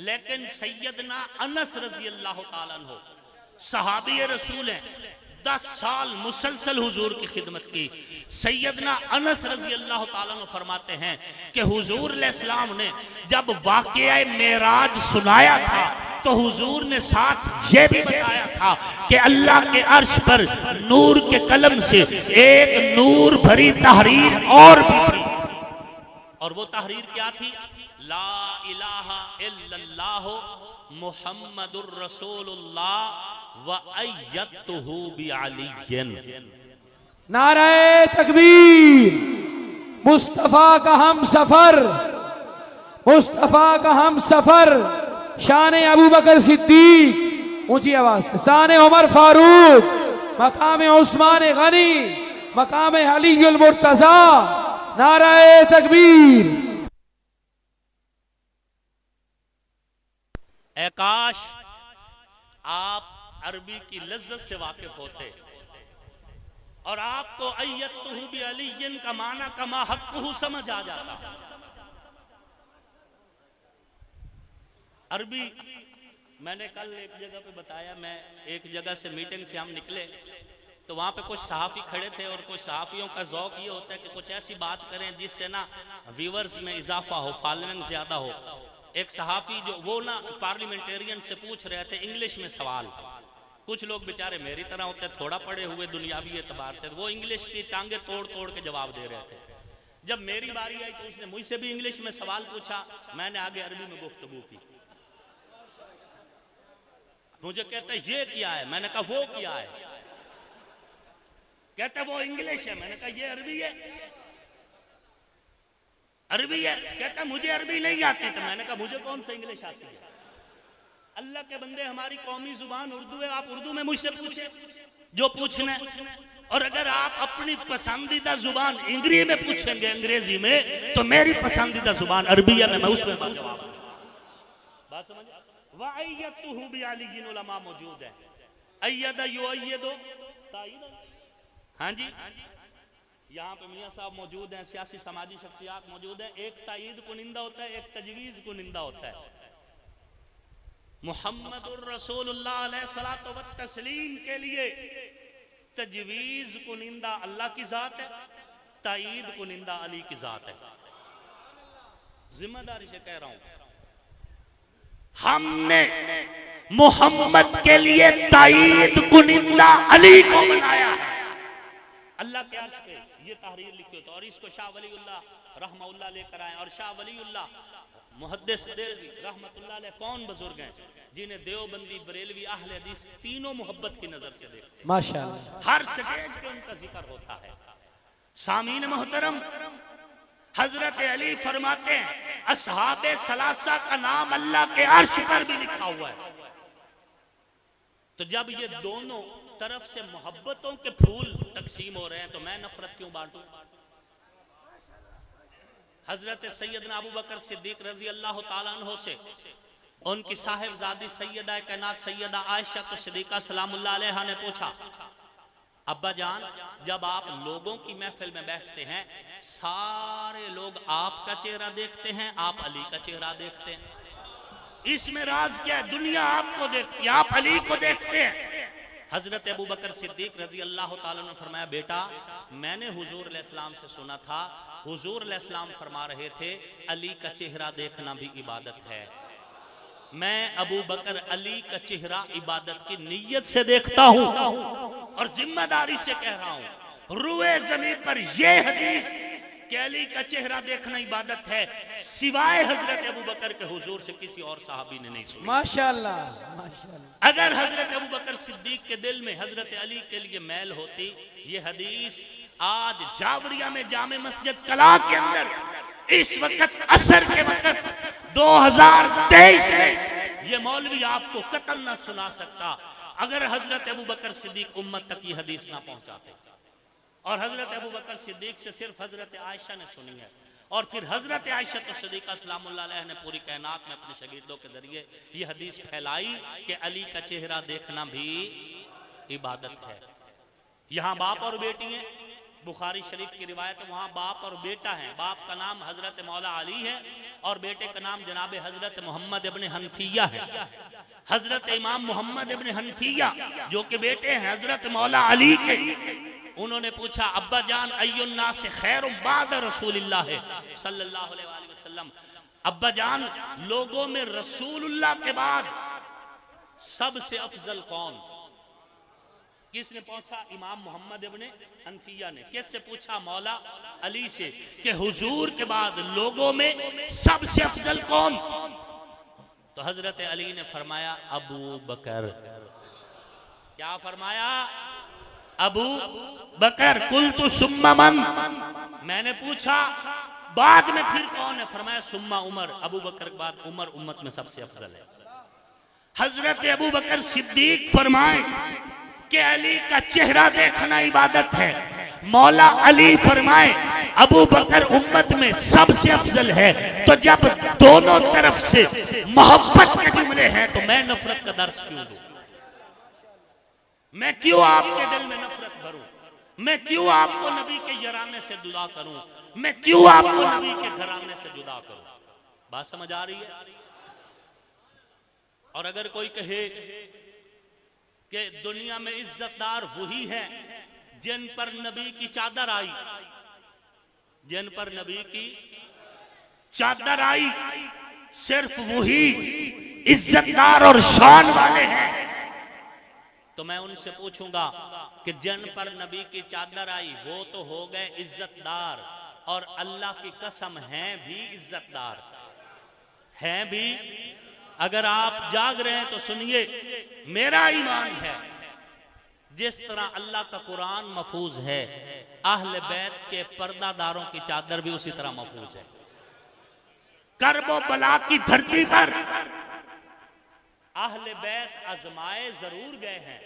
लेकिन सैयदना अनस रजी अल्लाह ताला अन्हु सहाबी रसूल हैं, 10 साल मुसलसल हुजूर की खिदमत की। सैयदना अनस रजी अल्लाह ताला अन्हु फरमाते हैं कि हुजूर अलैहिस्सलाम ने जब वाक़या मेराज सुनाया था तो हुजूर ने साथ ये भी बताया था कि अल्लाह के अर्श पर नूर के कलम से एक नूर भरी तहरीर और भी थी, और वो तहरीर क्या थी? ला इलाहा इल्लल्लाह मुहम्मदुर रसूलुल्लाह व अय्यतुहु बिअलिय्यिन। नारे तकबीर। मुस्तफा का हम सफर, मुस्तफा का हम सफर, शान अबू बकर सिद्दीक, ऊंची आवाज से, शान उमर फारूक, मकाम उस्मान गनी, मकाम अलीउल मुर्तजा। नारे तकबीर। काश आप अरबी की लज्जत से वाकिफ होते और आपको अय्यतुहु बिअलिय्यिन का माना कमा हक़्क़ुहु समझ आ जाता। अरबी मैंने कल एक जगह पे बताया, मैं एक जगह से मीटिंग से हम निकले तो वहां पे कुछ सहाफ़ी खड़े थे और कुछ सहाफ़ियों का ज़ौक़ ये होता है कि कुछ ऐसी बात करें जिससे ना व्यूअर्स में इजाफा हो, फॉलोइंग ज्यादा हो। एक सहाफ़ी जो वो ना पार्लियामेंटेरियन से पूछ रहे थे इंग्लिश में सवाल। कुछ लोग बेचारे मेरी तरह होते हैं, थोड़ा पढ़े हुए दुनियावी एतबार से, वो इंग्लिश की टांगे तोड़ तोड़ के जवाब दे रहे थे। जब मेरी बारी आई तो उसने मुझसे भी इंग्लिश में सवाल पूछा, मैंने आगे अरबी में गुफ्तगू की। मुझे कहता है ये क्या है? मैंने कहा वो क्या है? कहता वो इंग्लिश है। मैंने कहा ये अरबी है। अरबी है। कहता मुझे अरबी नहीं आती। तो मैंने कहा मुझे कौन सा इंग्लिश आती है? अल्लाह के बंदे, हमारी कौमी जुबान उर्दू है, आप उर्दू में मुझसे पूछे जो पूछना है, और अगर आप अपनी पसंदीदा जुबान इंग्लिश में पूछेंगे, अंग्रेजी में, तो मेरी पसंदीदा जुबान अरबी है, मैं उसमें जवाब। बात समझ? वअय्यतुहु बिअलिय्यिन उलमा मौजूद है। अय्यद युअय्यदु तायीद। हाँ जी, यहाँ पे मियाँ साहब मौजूद हैं, सियासी समाजी शख्सियात मौजूद हैं। एक तायीद कुनिंदा होता है, एक तजवीज़ कुनिंदा होता है। मुहम्मदुर रसूलुल्लाह अलैहिस्सलातु व तस्लीम के लिए तजवीज़ कुनिंदा अल्लाह की जात है, तायीद कुनिंदा अली की जात है। जिम्मेदारी से कह रहा हूं, हमने मोहम्मद के लिए तायीद कुनिंदा अली को बनाया है। अल्लाह के अर्श पे ये तहरीर लिखी होती है, और इसको शाह वलीउल्लाह रहमतुल्लाह लेकर आए। और शाह वलीउल्लाह मुहद्दिस देलवी रहमतुल्लाह अलैह कौन बुजुर्ग हैं जिन्हें देवबंदी, बरेलवी, अहले हदीस तीनों मोहब्बत की नजर से देखते हैं। माशाअल्लाह, हर स्टेज पे उनका जिक्र होता है। सामीन मोहतरम, हजरत अली फरमाते हैं असहाबे सलासा का नाम अल्लाह के अर्श पर भी लिखा हुआ है। तो जब ये दोनों तरफ से मोहब्बतों के फूल तकसीम हो रहे हैं तो मैं नफरत क्यों बांटूं? हजरत सैयदना अबू बकर सिद्दीक रजी अल्लाह ताला अन्हु से उनकी साहिबजादी सैयदा कायनात सैयदा आयशा तो सिद्दीका सलामुल्लाह अलैहा ने पूछा, अब्बा जान जब आप लोगों की महफिल में बैठते हैं सारे लोग आपका चेहरा देखते हैं, आप अली का चेहरा देखते हैं, इसमें राज क्या है? दुनिया आपको देखती है, आप अली को देखते हैं। हजरत अबू बकर सिद्दीक रजी अल्लाह ताला ने फरमाया, बेटा मैंने हुजूर अलैहिस्सलाम से सुना था, हुजूर अलैहिस्सलाम फरमा रहे थे अली का चेहरा देखना भी इबादत है। मैं अबू बकर अली का चेहरा इबादत की नीयत से देखता हूं और जिम्मेदारी से कह रहा हूं, रुए जमीन पर यह हदीस कि अली का चेहरा देखना इबादत है सिवाय हजरत अबू बकर के हुजूर से किसी और सहाबी ने नहीं सुना। माशाअल्लाह, माशाअल्लाह। अगर हजरत अबू बकर सिद्दीक के दिल में हजरत अली के लिए मैल होती, ये हदीस आज जावरिया में जामे मस्जिद कला के अंदर इस वक्त असर के वक्त 2023 में ये मौलवी आपको कतल न सुना सकता अगर हजरत अबू बकर सिद्दीक उम्मत तक ये हदीस ना पहुंचाते। और हजरत अबू बकर सिद्दीक से सिर्फ हजरत आयशा ने सुनी है, और फिर हजरत आयशा तो सिद्दीका सलामुल्लाह अलैहा ने पूरी कायनात में अपने शागिर्दों के जरिए ये हदीस फैलाई कि अली का चेहरा देखना भी इबादत है। यहाँ बाप और बेटी हैं, बुखारी शरीफ की रिवायत है, वहां बाप और बेटा है। बाप का नाम हजरत मौला अली है और बेटे का नाम जनाब हजरत मोहम्मद इब्न हनफिया है। हजरत इमाम मोहम्मद इब्न हनफिया जो कि बेटे हैं हजरत मौला अली के, उन्होंने पूछा, अब्बा जान अय्युन्ना से खैर बाद रसूलिल्लाह सल्लल्लाहु अलैहि वसल्लम, अब्बा जान लोगों में रसूलुल्लाह के बाद सबसे अफजल कौन? किसने पूछा? इमाम मोहम्मद इब्ने हनफिया ने। किससे पूछा? मौला अली से, कि हुजूर के बाद लोगों में सबसे अफजल कौन? तो हजरत अली ने फरमाया अबू बकर। क्या फरमाया? अबू बकर। कुल तो सुम्मा मन, मैंने पूछा बाद में फिर कौन है? फरमाया सुम्मा उमर, अबू बकर के बाद उमर उम्मत में सबसे अफजल है। हजरत अबू बकर सिद्दीक फरमाए कि अली का चेहरा देखना इबादत है। मौला अली फरमाए अबू बकर उम्मत में सबसे अफजल है। तो जब दोनों तरफ से मोहब्बत के जुमले हैं तो मैं नफरत का दर्स क्यों दूं? मैं क्यों आपके दिल में नफरत भरूं? मैं क्यों आपको नबी के यराने से जुदा करूं? मैं क्यों आपको नबी के घराने से जुदा करूं? बात समझ आ रही है? और अगर कोई कहे कि दुनिया में इज्जतदार वही है जिन पर नबी की चादर आई, जिन पर नबी की चादर आई, सिर्फ वही इज्जतदार और शान वाले हैं, तो मैं उनसे पूछूंगा कि जिन पर नबी की चादर आई वो तो हो गए इज्जतदार, और अल्लाह की कसम हैं भी इज्जतदार हैं भी। अगर आप जाग रहे हैं तो सुनिए, मेरा ईमान है जिस तरह अल्लाह का कुरान महफूज है, अहले बैत के पर्दादारों की चादर भी उसी तरह महफूज है। करबो बला की धरती पर अहले बैत आजमाए जरूर गए हैं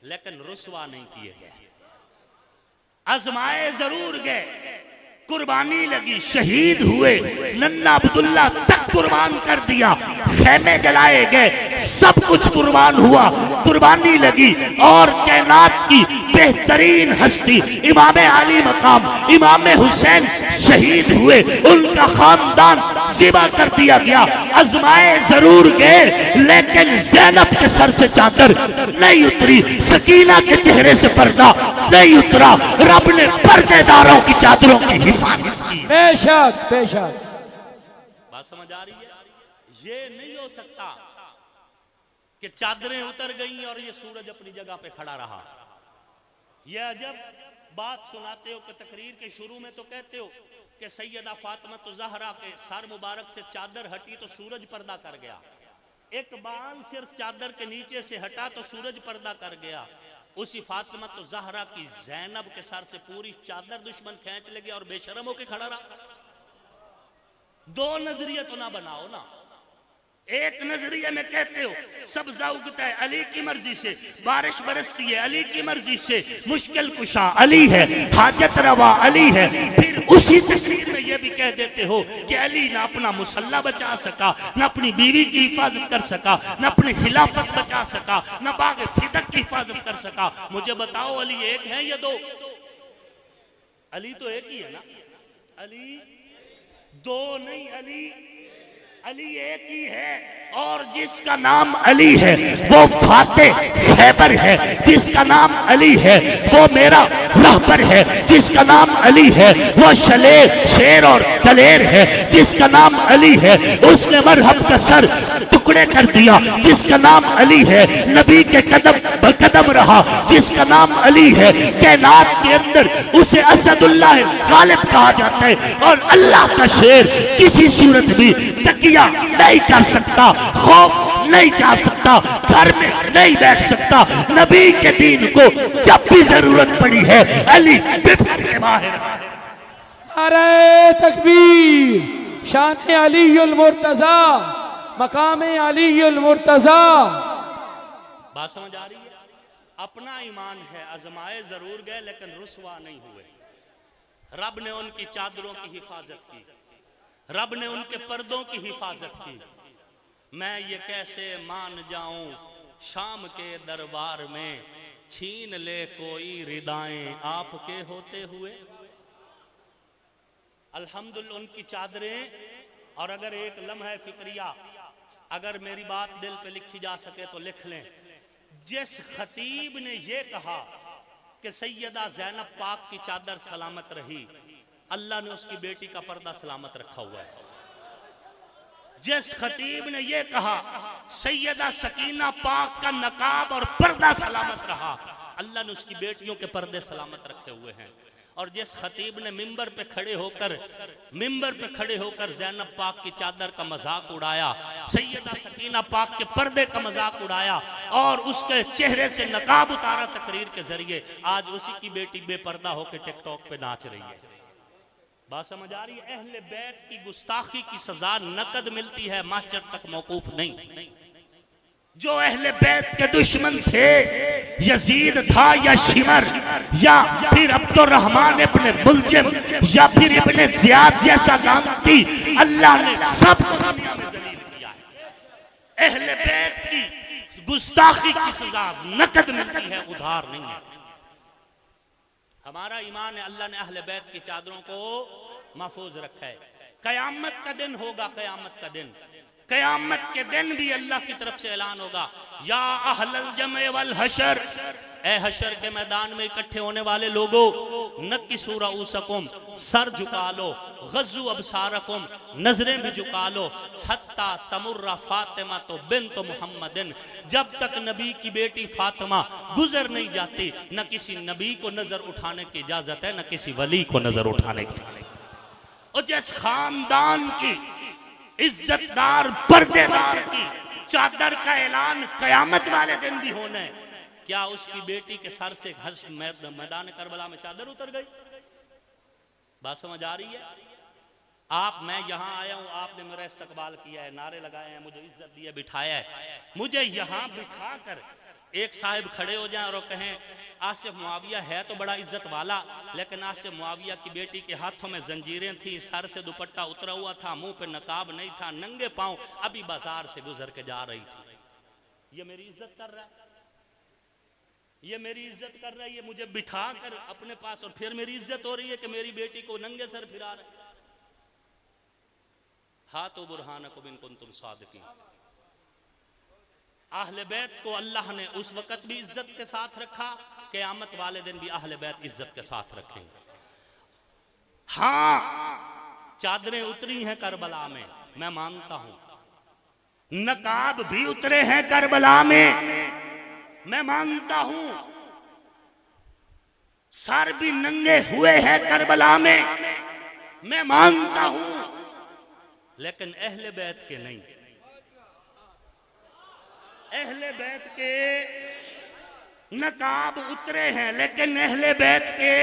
लेकिन रुसवा नहीं किए गए। आजमाए जरूर गए, कुर्बानी लगी, शहीद हुए, नन्ना अब्दुल्ला तक कुर्बान कर दिया, खेमे जलाए गए, सब कुछ कुर्बान हुआ, कुर्बानी लगी। और कायनात की बेहतरीन हस्ती इमाम आली मकाम इमाम हुसैन शहीद हुए, उनका खानदान ज़िबा कर दिया गया। आजमाए जरूर गए लेकिन ज़ैनब के सर से चादर नहीं उतरी, सकीना के चेहरे से पर्दा नहीं उतरा। रब ने पर्देदारों की चादरों की हिफाजत की। बेशक बेशक। बात समझ आ रही है? ये नहीं हो सकता कि चादरें उतर गई और ये सूरज अपनी जगह पे खड़ा रहा। ये अजब बात सुनाते हो कि तकरीर के शुरू में तो कहते हो कि सैयदा फातिमा तो ज़हरा के सर मुबारक से चादर हटी तो सूरज पर्दा कर गया। एक बाल सिर्फ चादर के नीचे से हटा तो सूरज पर्दा कर गया। उसी फातिमा तो ज़हरा की ज़ैनब के सर से पूरी चादर दुश्मन खींच लगे और बेशरम होके खड़ा रहा। दो नजरिए तो ना बनाओ ना। एक नजरिए में कहते हो सब्जा उगता है अली की मर्जी से, बारिश बरसती है अली की मर्जी से, मुश्किल कुशा अली है, हाजत रवा अली है। फिर उसी तस्वीर में यह भी कह देते हो कि अली ना अपना मुसल्ला बचा सका, न अपनी बीवी की हिफाजत कर सका, न अपनी खिलाफत बचा सका, न बाग फिदक की हिफाजत कर सका। मुझे बताओ अली एक है या दो? अली तो एक ही है ना, अली दो नहीं, अली एक ही है। और जिसका नाम अली है वो फातेह खैबर है, जिसका नाम अली है वो मेरा रहबर है, जिसका नाम अली है वो शेर और दलेर है, जिसका नाम अली है उसने मरहब का सर टुकड़े कर दिया, जिसका नाम अली है नबी के कदम बकदम रहा, जिसका नाम अली है कायनात के अंदर उसे असदुल्लाह गालिब कहा जाता है। और अल्लाह का शेर किसी सूरत भी तकिया नहीं कर सकता, खौफ नहीं चाह सकता, घर में नहीं बैठ सकता। नबी के दीन को जब भी जरूरत पड़ी है अली बिफर के माहिर। अरे तकबीर, शान अलीउल मुर्तजा, मकाम अलीउल मुर्तजा। बात समझ आ रही है? अपना ईमान है, आजमाए जरूर गए लेकिन रुसवा नहीं हुए। रब ने उनकी चादरों की हिफाजत की, रब ने उनके पर्दों की हिफाजत की। मैं ये कैसे मान जाऊं शाम के दरबार में, छीन ले कोई रिदाएं आपके होते हुए। अल्हम्दुलिल्लाह उनकी चादरें। और अगर एक लम्हा फिक्रिया, अगर मेरी बात दिल पे लिखी जा सके तो लिख लें। जिस खतीब ने ये कहा कि सैयदा ज़ैनब पाक की चादर सलामत रही, अल्लाह ने उसकी बेटी का पर्दा सलामत रखा हुआ है। जिस खतीब ने यह कहा सैयदा सकीना पाक का नकाब और पर्दा सलामत रहा, अल्लाह ने उसकी बेटियों के पर्दे सलामत रखे हुए हैं। और जिस खतीब ने मिंबर पे खड़े होकर ज़ैनब पाक की चादर का मजाक उड़ाया, सैयदा सकीना पाक के पर्दे का मजाक उड़ाया और उसके चेहरे से नकाब उतारा तकरीर के जरिए, आज उसी की बेटी बेपर्दा होकर टिकटॉक पे नाच रही है। बात समझ आ रही है? अहले बैत की गुस्ताखी की सजा नकद मिलती है, महशर तक मौकूफ नहीं। जो अहले बैत के दुश्मन थे, यजीद था या शिमर या फिर अब्दुर्रहमान इब्ने मुलजिम या फिर इब्ने ज़ियाद जैसा गांधी, अल्लाह ने सब दुनिया में जलील किया है। अहले बैत की गुस्ताखी की सजा नकद मिलती है, उधार नहीं है। हमारा ईमान है, अल्लाह ने अहले बैत की चादरों को महफूज रखा है। कयामत का दिन होगा, कयामत के दिन भी अल्लाह की तरफ से ऐलान होगा, या अहलल जमे वल हशर, ए हशर के मैदान में इकट्ठे होने वाले लोगों, नक्किसू रऊसकुम, सर झुका लो, गज़्ज़ू अबसारकुम, नजरें भी झुका लो, हत्ता तमुर्रा फातिमा तो बिन्त मुहम्मदिन, जब तक नबी की बेटी फातिमा गुजर नहीं जाती, न किसी नबी को नजर उठाने की इजाजत है, न किसी वली को नजर उठाने की। और जिस खानदान की इज्जतदार पर्देदार की चादर का ऐलान कयामत वाले दिन भी होना है, क्या उसकी बेटी के सर से मैदान करबला में चादर उतर गई? बात समझ आ रही है? मैं यहां आया हूं, आपने मेरा इस्तकबाल किया है, नारे लगाए हैं, मुझे इज्जत दी है, बिठाया है। मुझे यहां बिठा कर एक साहिब खड़े हो जाएं और कहें आसिफ मुआविया है तो बड़ा इज्जत वाला, लेकिन आसिफ मुआविया की बेटी के हाथों में जंजीरें थी, सर से दुपट्टा उतरा हुआ था, मुंह पे नकाब नहीं था, नंगे पांव अभी बाजार से गुजर के जा रही थी। ये मेरी इज्जत कर रहा है, ये मेरी इज्जत कर रहा है, ये मुझे बिठा कर अपने पास, और फिर मेरी इज्जत हो रही है कि मेरी बेटी को नंगे सर फिरा रहे। हाथो बुरहानकुम इन कुंतुम सादिकीन। अहले बैत को अल्लाह ने उस वक्त भी इज्जत के साथ रखा, क़यामत वाले दिन भी अहले बैत इज्जत के साथ रखेंगे। हाँ, चादरें उतरी हैं करबला में, मैं मानता हूं, नकाब भी उतरे हैं करबला में, मैं मानता हूं, सर भी नंगे हुए हैं करबला में, मैं मानता हूं, लेकिन अहले बैत के नहीं। अहले बैत के नकाब उतरे हैं लेकिन अहले बैत के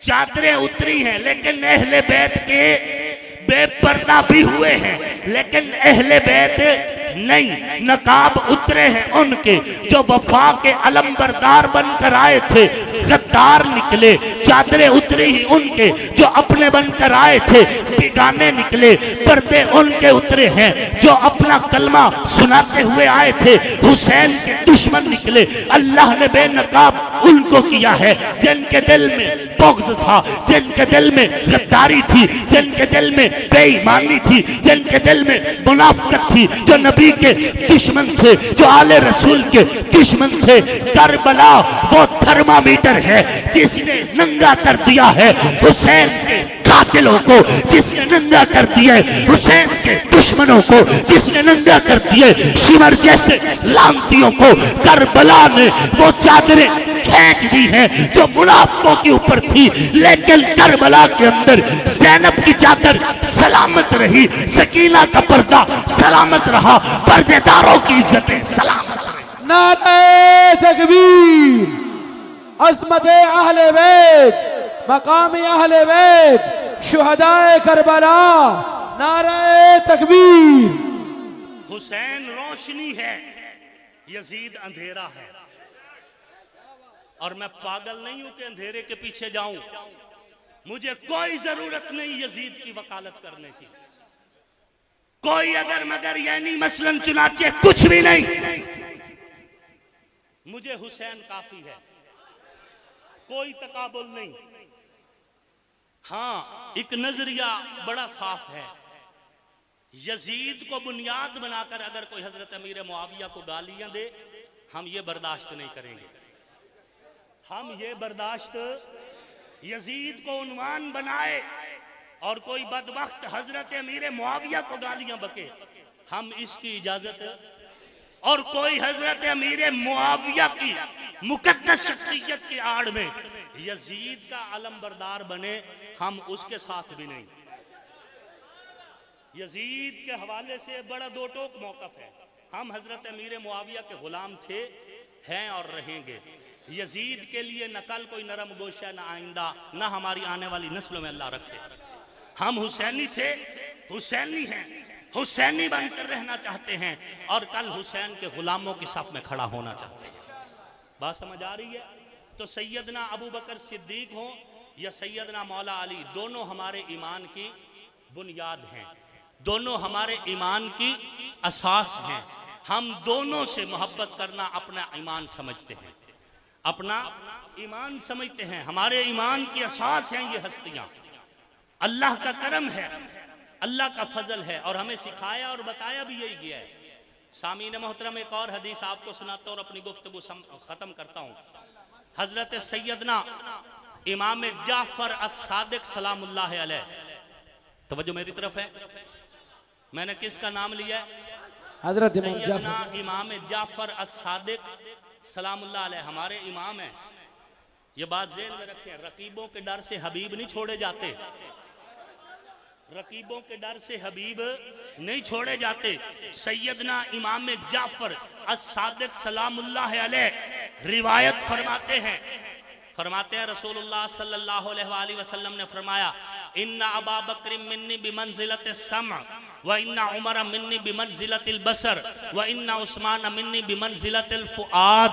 चादरें उतरी हैं, लेकिन अहले बैत के बेपर्दा भी हुए हैं। लेकिन अहले बैत नहीं, नकाब उतरे हैं उनके जो वफा के अलमबरदार बनकर आए थे, गद्दार निकले। चादरें उतरी ही उनके जो अपने बनकर आए थे, बिगाने निकले। पर्दे उनके उतरे हैं जो अपना कलमा सुनाते हुए आए थे, हुसैन के दुश्मन निकले। अल्लाह ने बेनकाब उनको किया है जिनके दिल में बुग़्ज़ था, जिनके दिल में गद्दारी थी, जिनके दिल में बेईमानी थी, जिनके दिल में मुनाफिकत थी, जो नबी के दुश्मन थे, जो आले रसूल के दुश्मन थे। करबला वो थर्मामीटर है जिसने नंगा कर दिया है हुसैन के कातिलों को, जिसने नंगा कर दिया है हुसैन के दुश्मनों को, जिसने नंगा कर दिए शिमर जैसे लांतियों को। करबला ने वो चादरें खींच दी हैं जो मुनाफिकों के ऊपर थी, लेकिन करबला के अंदर ज़ैनब की चादर सलामत रही, सकीना का पर्दा सलामत रहा, पर्देदारों की इज्जतें सलामत। नारे तकबीर, अज़मत अहले बैत, मकाम अहले बैत, शुहदाए करबला, नारे तकबीर। हुसैन रोशनी है, यजीद अंधेरा है। और मैं पागल नहीं हूं कि अंधेरे के पीछे जाऊं। मुझे कोई जरूरत नहीं यजीद की वकालत करने की, कोई अगर मगर यानी मसलन चुनाचे कुछ भी नहीं। मुझे हुसैन काफी है, कोई तकाबुल नहीं। हाँ, एक नजरिया बड़ा साफ है। यजीद को बुनियाद बनाकर अगर कोई हजरत अमीर मुआविया को गालियां दे, हम ये बर्दाश्त नहीं करेंगे। हम ये बर्दाश्त, यजीद को उन्वान बनाए और कोई बदबख्त हजरत अमीर मुआविया को गालियां बके, हम इसकी इजाजत। और कोई हजरत अमीर मुआविया की मुकद्दस शख्सियत की आड़ में यजीद का अलमबरदार बने, हम उसके साथ भी नहीं। यजीद के हवाले से बड़ा दो टोक मौकफ है। हम हजरत अमीर मुआविया के गुलाम थे, हैं और रहेंगे। यजीद के लिए न कल कोई नरम गोशा, न आइंदा, न हमारी आने वाली नस्लों में अल्लाह रखे। हम हुसैनी थे, हुसैनी हैं, हुसैनी बनकर रहना चाहते हैं और कल हुसैन के गुलामों की सफ में खड़ा होना चाहते हैं। बात समझ आ रही है? तो सैयदना अबू बकर सिद्दीक हो या सैयदना मौला अली, दोनों हमारे ईमान की बुनियाद हैं, दोनों हमारे ईमान की असास हैं। हम दोनों से मोहब्बत करना अपना ईमान समझते हैं, अपना ईमान समझते हैं। हमारे ईमान की असास हैं ये हस्तियां। अल्लाह का करम है, अल्लाह का फजल है और हमें सिखाया और बताया भी यही गया है। सामीन मोहतरम, एक और हदीस आपको सुनाता और अपनी गुफ्तगू खत्म करता हूँ। हजरत सैयदना इमाम जाफर as-सादिक सलामुल्लाह अलैह, तवज्जो मेरी तरफ है, मैंने किसका नाम लिया है? हजरत इमाम जाफर as-सादिक सलामुल्लाह अलैह हमारे इमाम हैं। ये बात ज़हन में रखें, रकीबों के डर से हबीब नहीं छोड़े जाते, रकीबों के डर से हबीब नहीं छोड़े जाते। सैयदना इमाम जाफर as-सादिक सलामुल्लाह अलैह रिवायत फरमाते हैं रसूलुल्लाह सल्लल्लाहु अलैहि वसल्लम ने फरमाया, इन्ना अबा बकर मिन्नी बिमंजिलति सम व इन्ना उमर मिन्नी बिमंजिलतिल बसर व इन्ना उस्मान मिन्नी बिमंजिलतिल फुआद।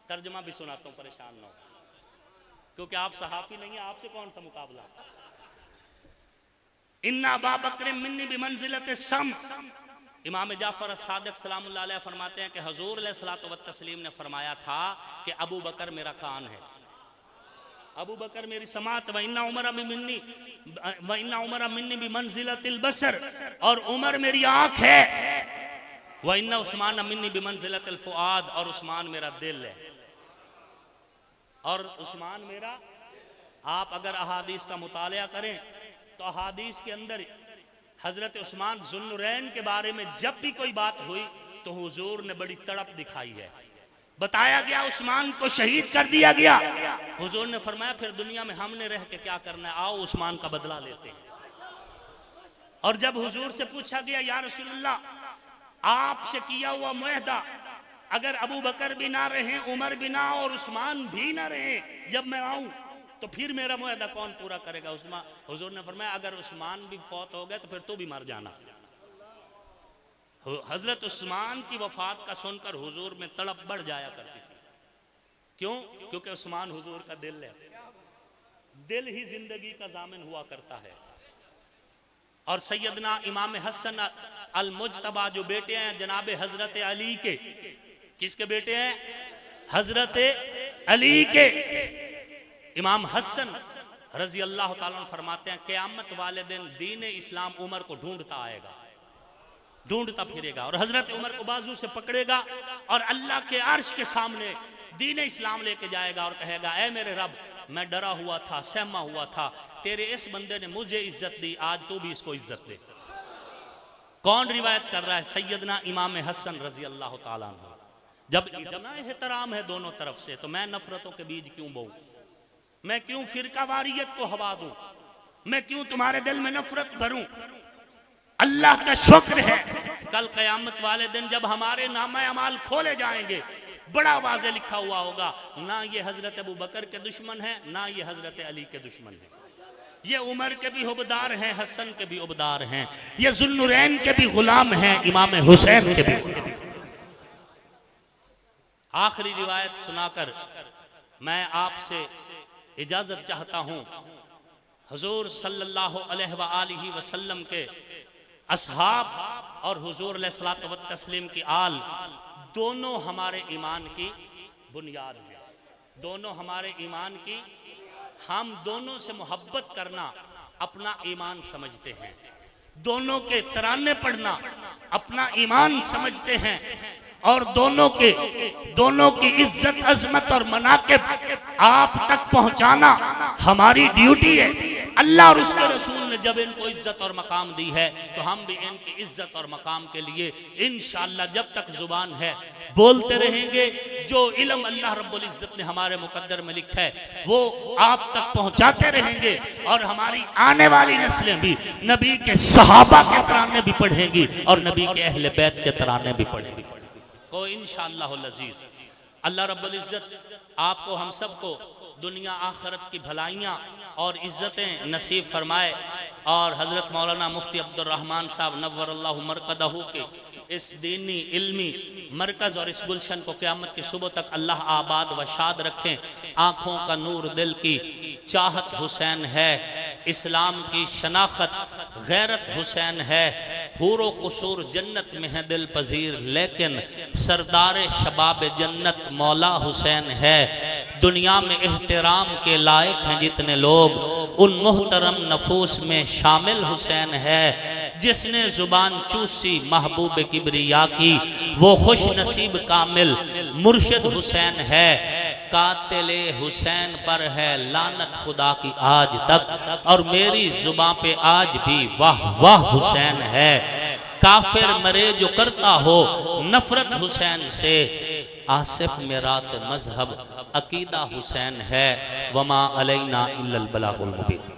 तर्जुमा भी सुनाता हूं, परेशान ना हो, क्योंकि आप सहाफी नहीं है, आपसे कौन सा मुकाबला। इन्ना अबा बकर मिन्नी बिमंजिलति सम, इमाम जाफर as-सादिक सलामुल्लाह अलैह फरमाते हैं कि हुजूर अलैहिस्सलातु वत्तस्लीम ने फरमाया था कि अबू बकर मेरा कान है, अबू बकर मेरी समात, व इन्ना उमर मिन्नी बिमंजिलतिल बसर, और उमर मेरी आंख है, व इन्ना उस्मान मिन्नी बिमंजिलतिल फुआद, और उस्मान मेरा दिल है, और उस्मान मेरा। आप अगर अहादीस का मुतालिया करें तो अहादीस के अंदर हजरत उस्मान ज़ुन्नुरैन के बारे में जब भी कोई बात हुई तो हुजूर ने बड़ी तड़प दिखाई है। बताया गया उस्मान को शहीद कर दिया गया, हुजूर ने फरमाया फिर दुनिया में हमने रह के क्या करना है, आओ उस्मान का बदला लेते हैं। और जब हुजूर से पूछा गया, या रसूलल्लाह आपसे किया हुआ मुआहदा अगर अबू बकर भी ना रहे, उमर भी ना और उस्मान भी ना रहे, जब मैं आऊं तो फिर मेरा मुआहदा कौन पूरा करेगा? उस्मान, हुजूर ने फरमाया अगर उस्मान भी फौत हो गए तो फिर तू भी मर जाना। हजरत उस्मान की वफात का सुनकर हुजूर में तड़प बढ़ जाया करती थी। क्यों? क्योंकि उस्मान हुजूर का दिल है, दिल ही जिंदगी का जामिन हुआ करता है। और सैयदना इमाम हसन अल मुज्तबा जो बेटे हैं जनाब हजरत अली के, किसके बेटे हैं? हजरत अली के। इमाम हसन रजी अल्लाह ताला फरमाते हैं क़यामत वाले दिन दीन इस्लाम उमर को ढूंढता आएगा, ढूंढता फिरेगा और हजरत उमर को बाजू से पकड़ेगा और अल्लाह के अर्श के सामने दीन इस्लाम लेके जाएगा और कहेगा ऐ मेरे रब, मैं डरा हुआ था, सहमा हुआ था, तेरे इस बंदे ने मुझे इज्जत दी, आज तू भी इसको इज्जत दे। कौन रिवायत कर रहा है? सैयदना इमाम हसन रजी अल्लाह ताला अन्हु। जब इतना एहतराम है दोनों तरफ से तो मैं नफरतों के बीज क्यों बोऊं? मैं क्यों फिरकावारियत को हवा दूं? मैं क्यों तुम्हारे दिल में नफरत भरूं? अल्लाह का शुक्र है कल क़यामत वाले दिन जब हमारे नामा अमाल खोले जाएंगे बड़ा वाज़े लिखा हुआ होगा, ना ये हजरत अबू बकर के दुश्मन है, ना ये हजरत अली के दुश्मन है, ये उमर के भी हुबदार हैं, हसन के भी हुबदार हैं, ये जुल्नुरैन के भी गुलाम हैं, इमाम हुसैन के भी। आखिरी रिवायत सुनाकर मैं आपसे इजाजत चाहता हूं। हुजूर सल्लल्लाहु अलैहि वसल्लम के असहाब और हुजूर अलैहिस्सलातु वत्तस्लीम की आल दोनों हमारे ईमान की बुनियाद है, दोनों हमारे ईमान की, हम दोनों से मोहब्बत करना अपना ईमान समझते हैं, दोनों के तराने पढ़ना अपना ईमान समझते हैं और दोनों की इज्जत अजमत और मनाकिब आप तक पहुंचाना हमारी ड्यूटी है। अल्लाह और उसके रसूल ने जब इनको इज्जत और मकाम दी है तो हम भी इनकी इज्जत और मकाम के लिए इंशाअल्लाह जब तक जुबान है बोलते रहेंगे। जो इल्म अल्लाह रब्बुल इज्जत ने हमारे मुकद्दर में लिखा है वो आप तक पहुंचाते रहेंगे और हमारी आने वाली नस्लें भी नबी के सहाबा के तराने भी पढ़ेंगी और नबी के अहले बैत के तराने भी पढ़ेंगी। को इंशाअल्लाहुल अज़ीज़ अल्लाह रब्बुल इज्जत आपको हम सबको दुनिया आखिरत की भलाइयाँ और इज्जतें नसीब फरमाए और हज़रत मौलाना मुफ्ती अब्दुर रहमान साहब नव्वरल्लाहु मरकदहू के इस दीनी इल्मी मरकज़ और इस गुलशन को क़यामत की सुबह तक अल्लाह आबाद व शाद रखें। आँखों का नूर दिल की चाहत हुसैन है, इस्लाम की शनाख्त गैरत हुसैन है, हूरो कुसूर जन्नत में है दिल पजीर लेकिन सरदार शबाब जन्नत मौला हुसैन है। दुनिया में एहतराम के लायक हैं जितने लोग उन मुहतरम नफूस में शामिल हुसैन है। जिसने जुबान चूसी महबूब किबरिया की वो खुश नसीब कामिल मुर्शिद हुसैन है। कातिले हुसैन पर है लानत खुदा की आज तक और मेरी जुबान पे आज भी वाह वाह हुसैन है। काफिर मरे जो करता हो नफरत हुसैन से, आसिफ मेरात मजहब अकीदा हुसैन है। वमा अलैना इल्लल बलागुल मुबीन।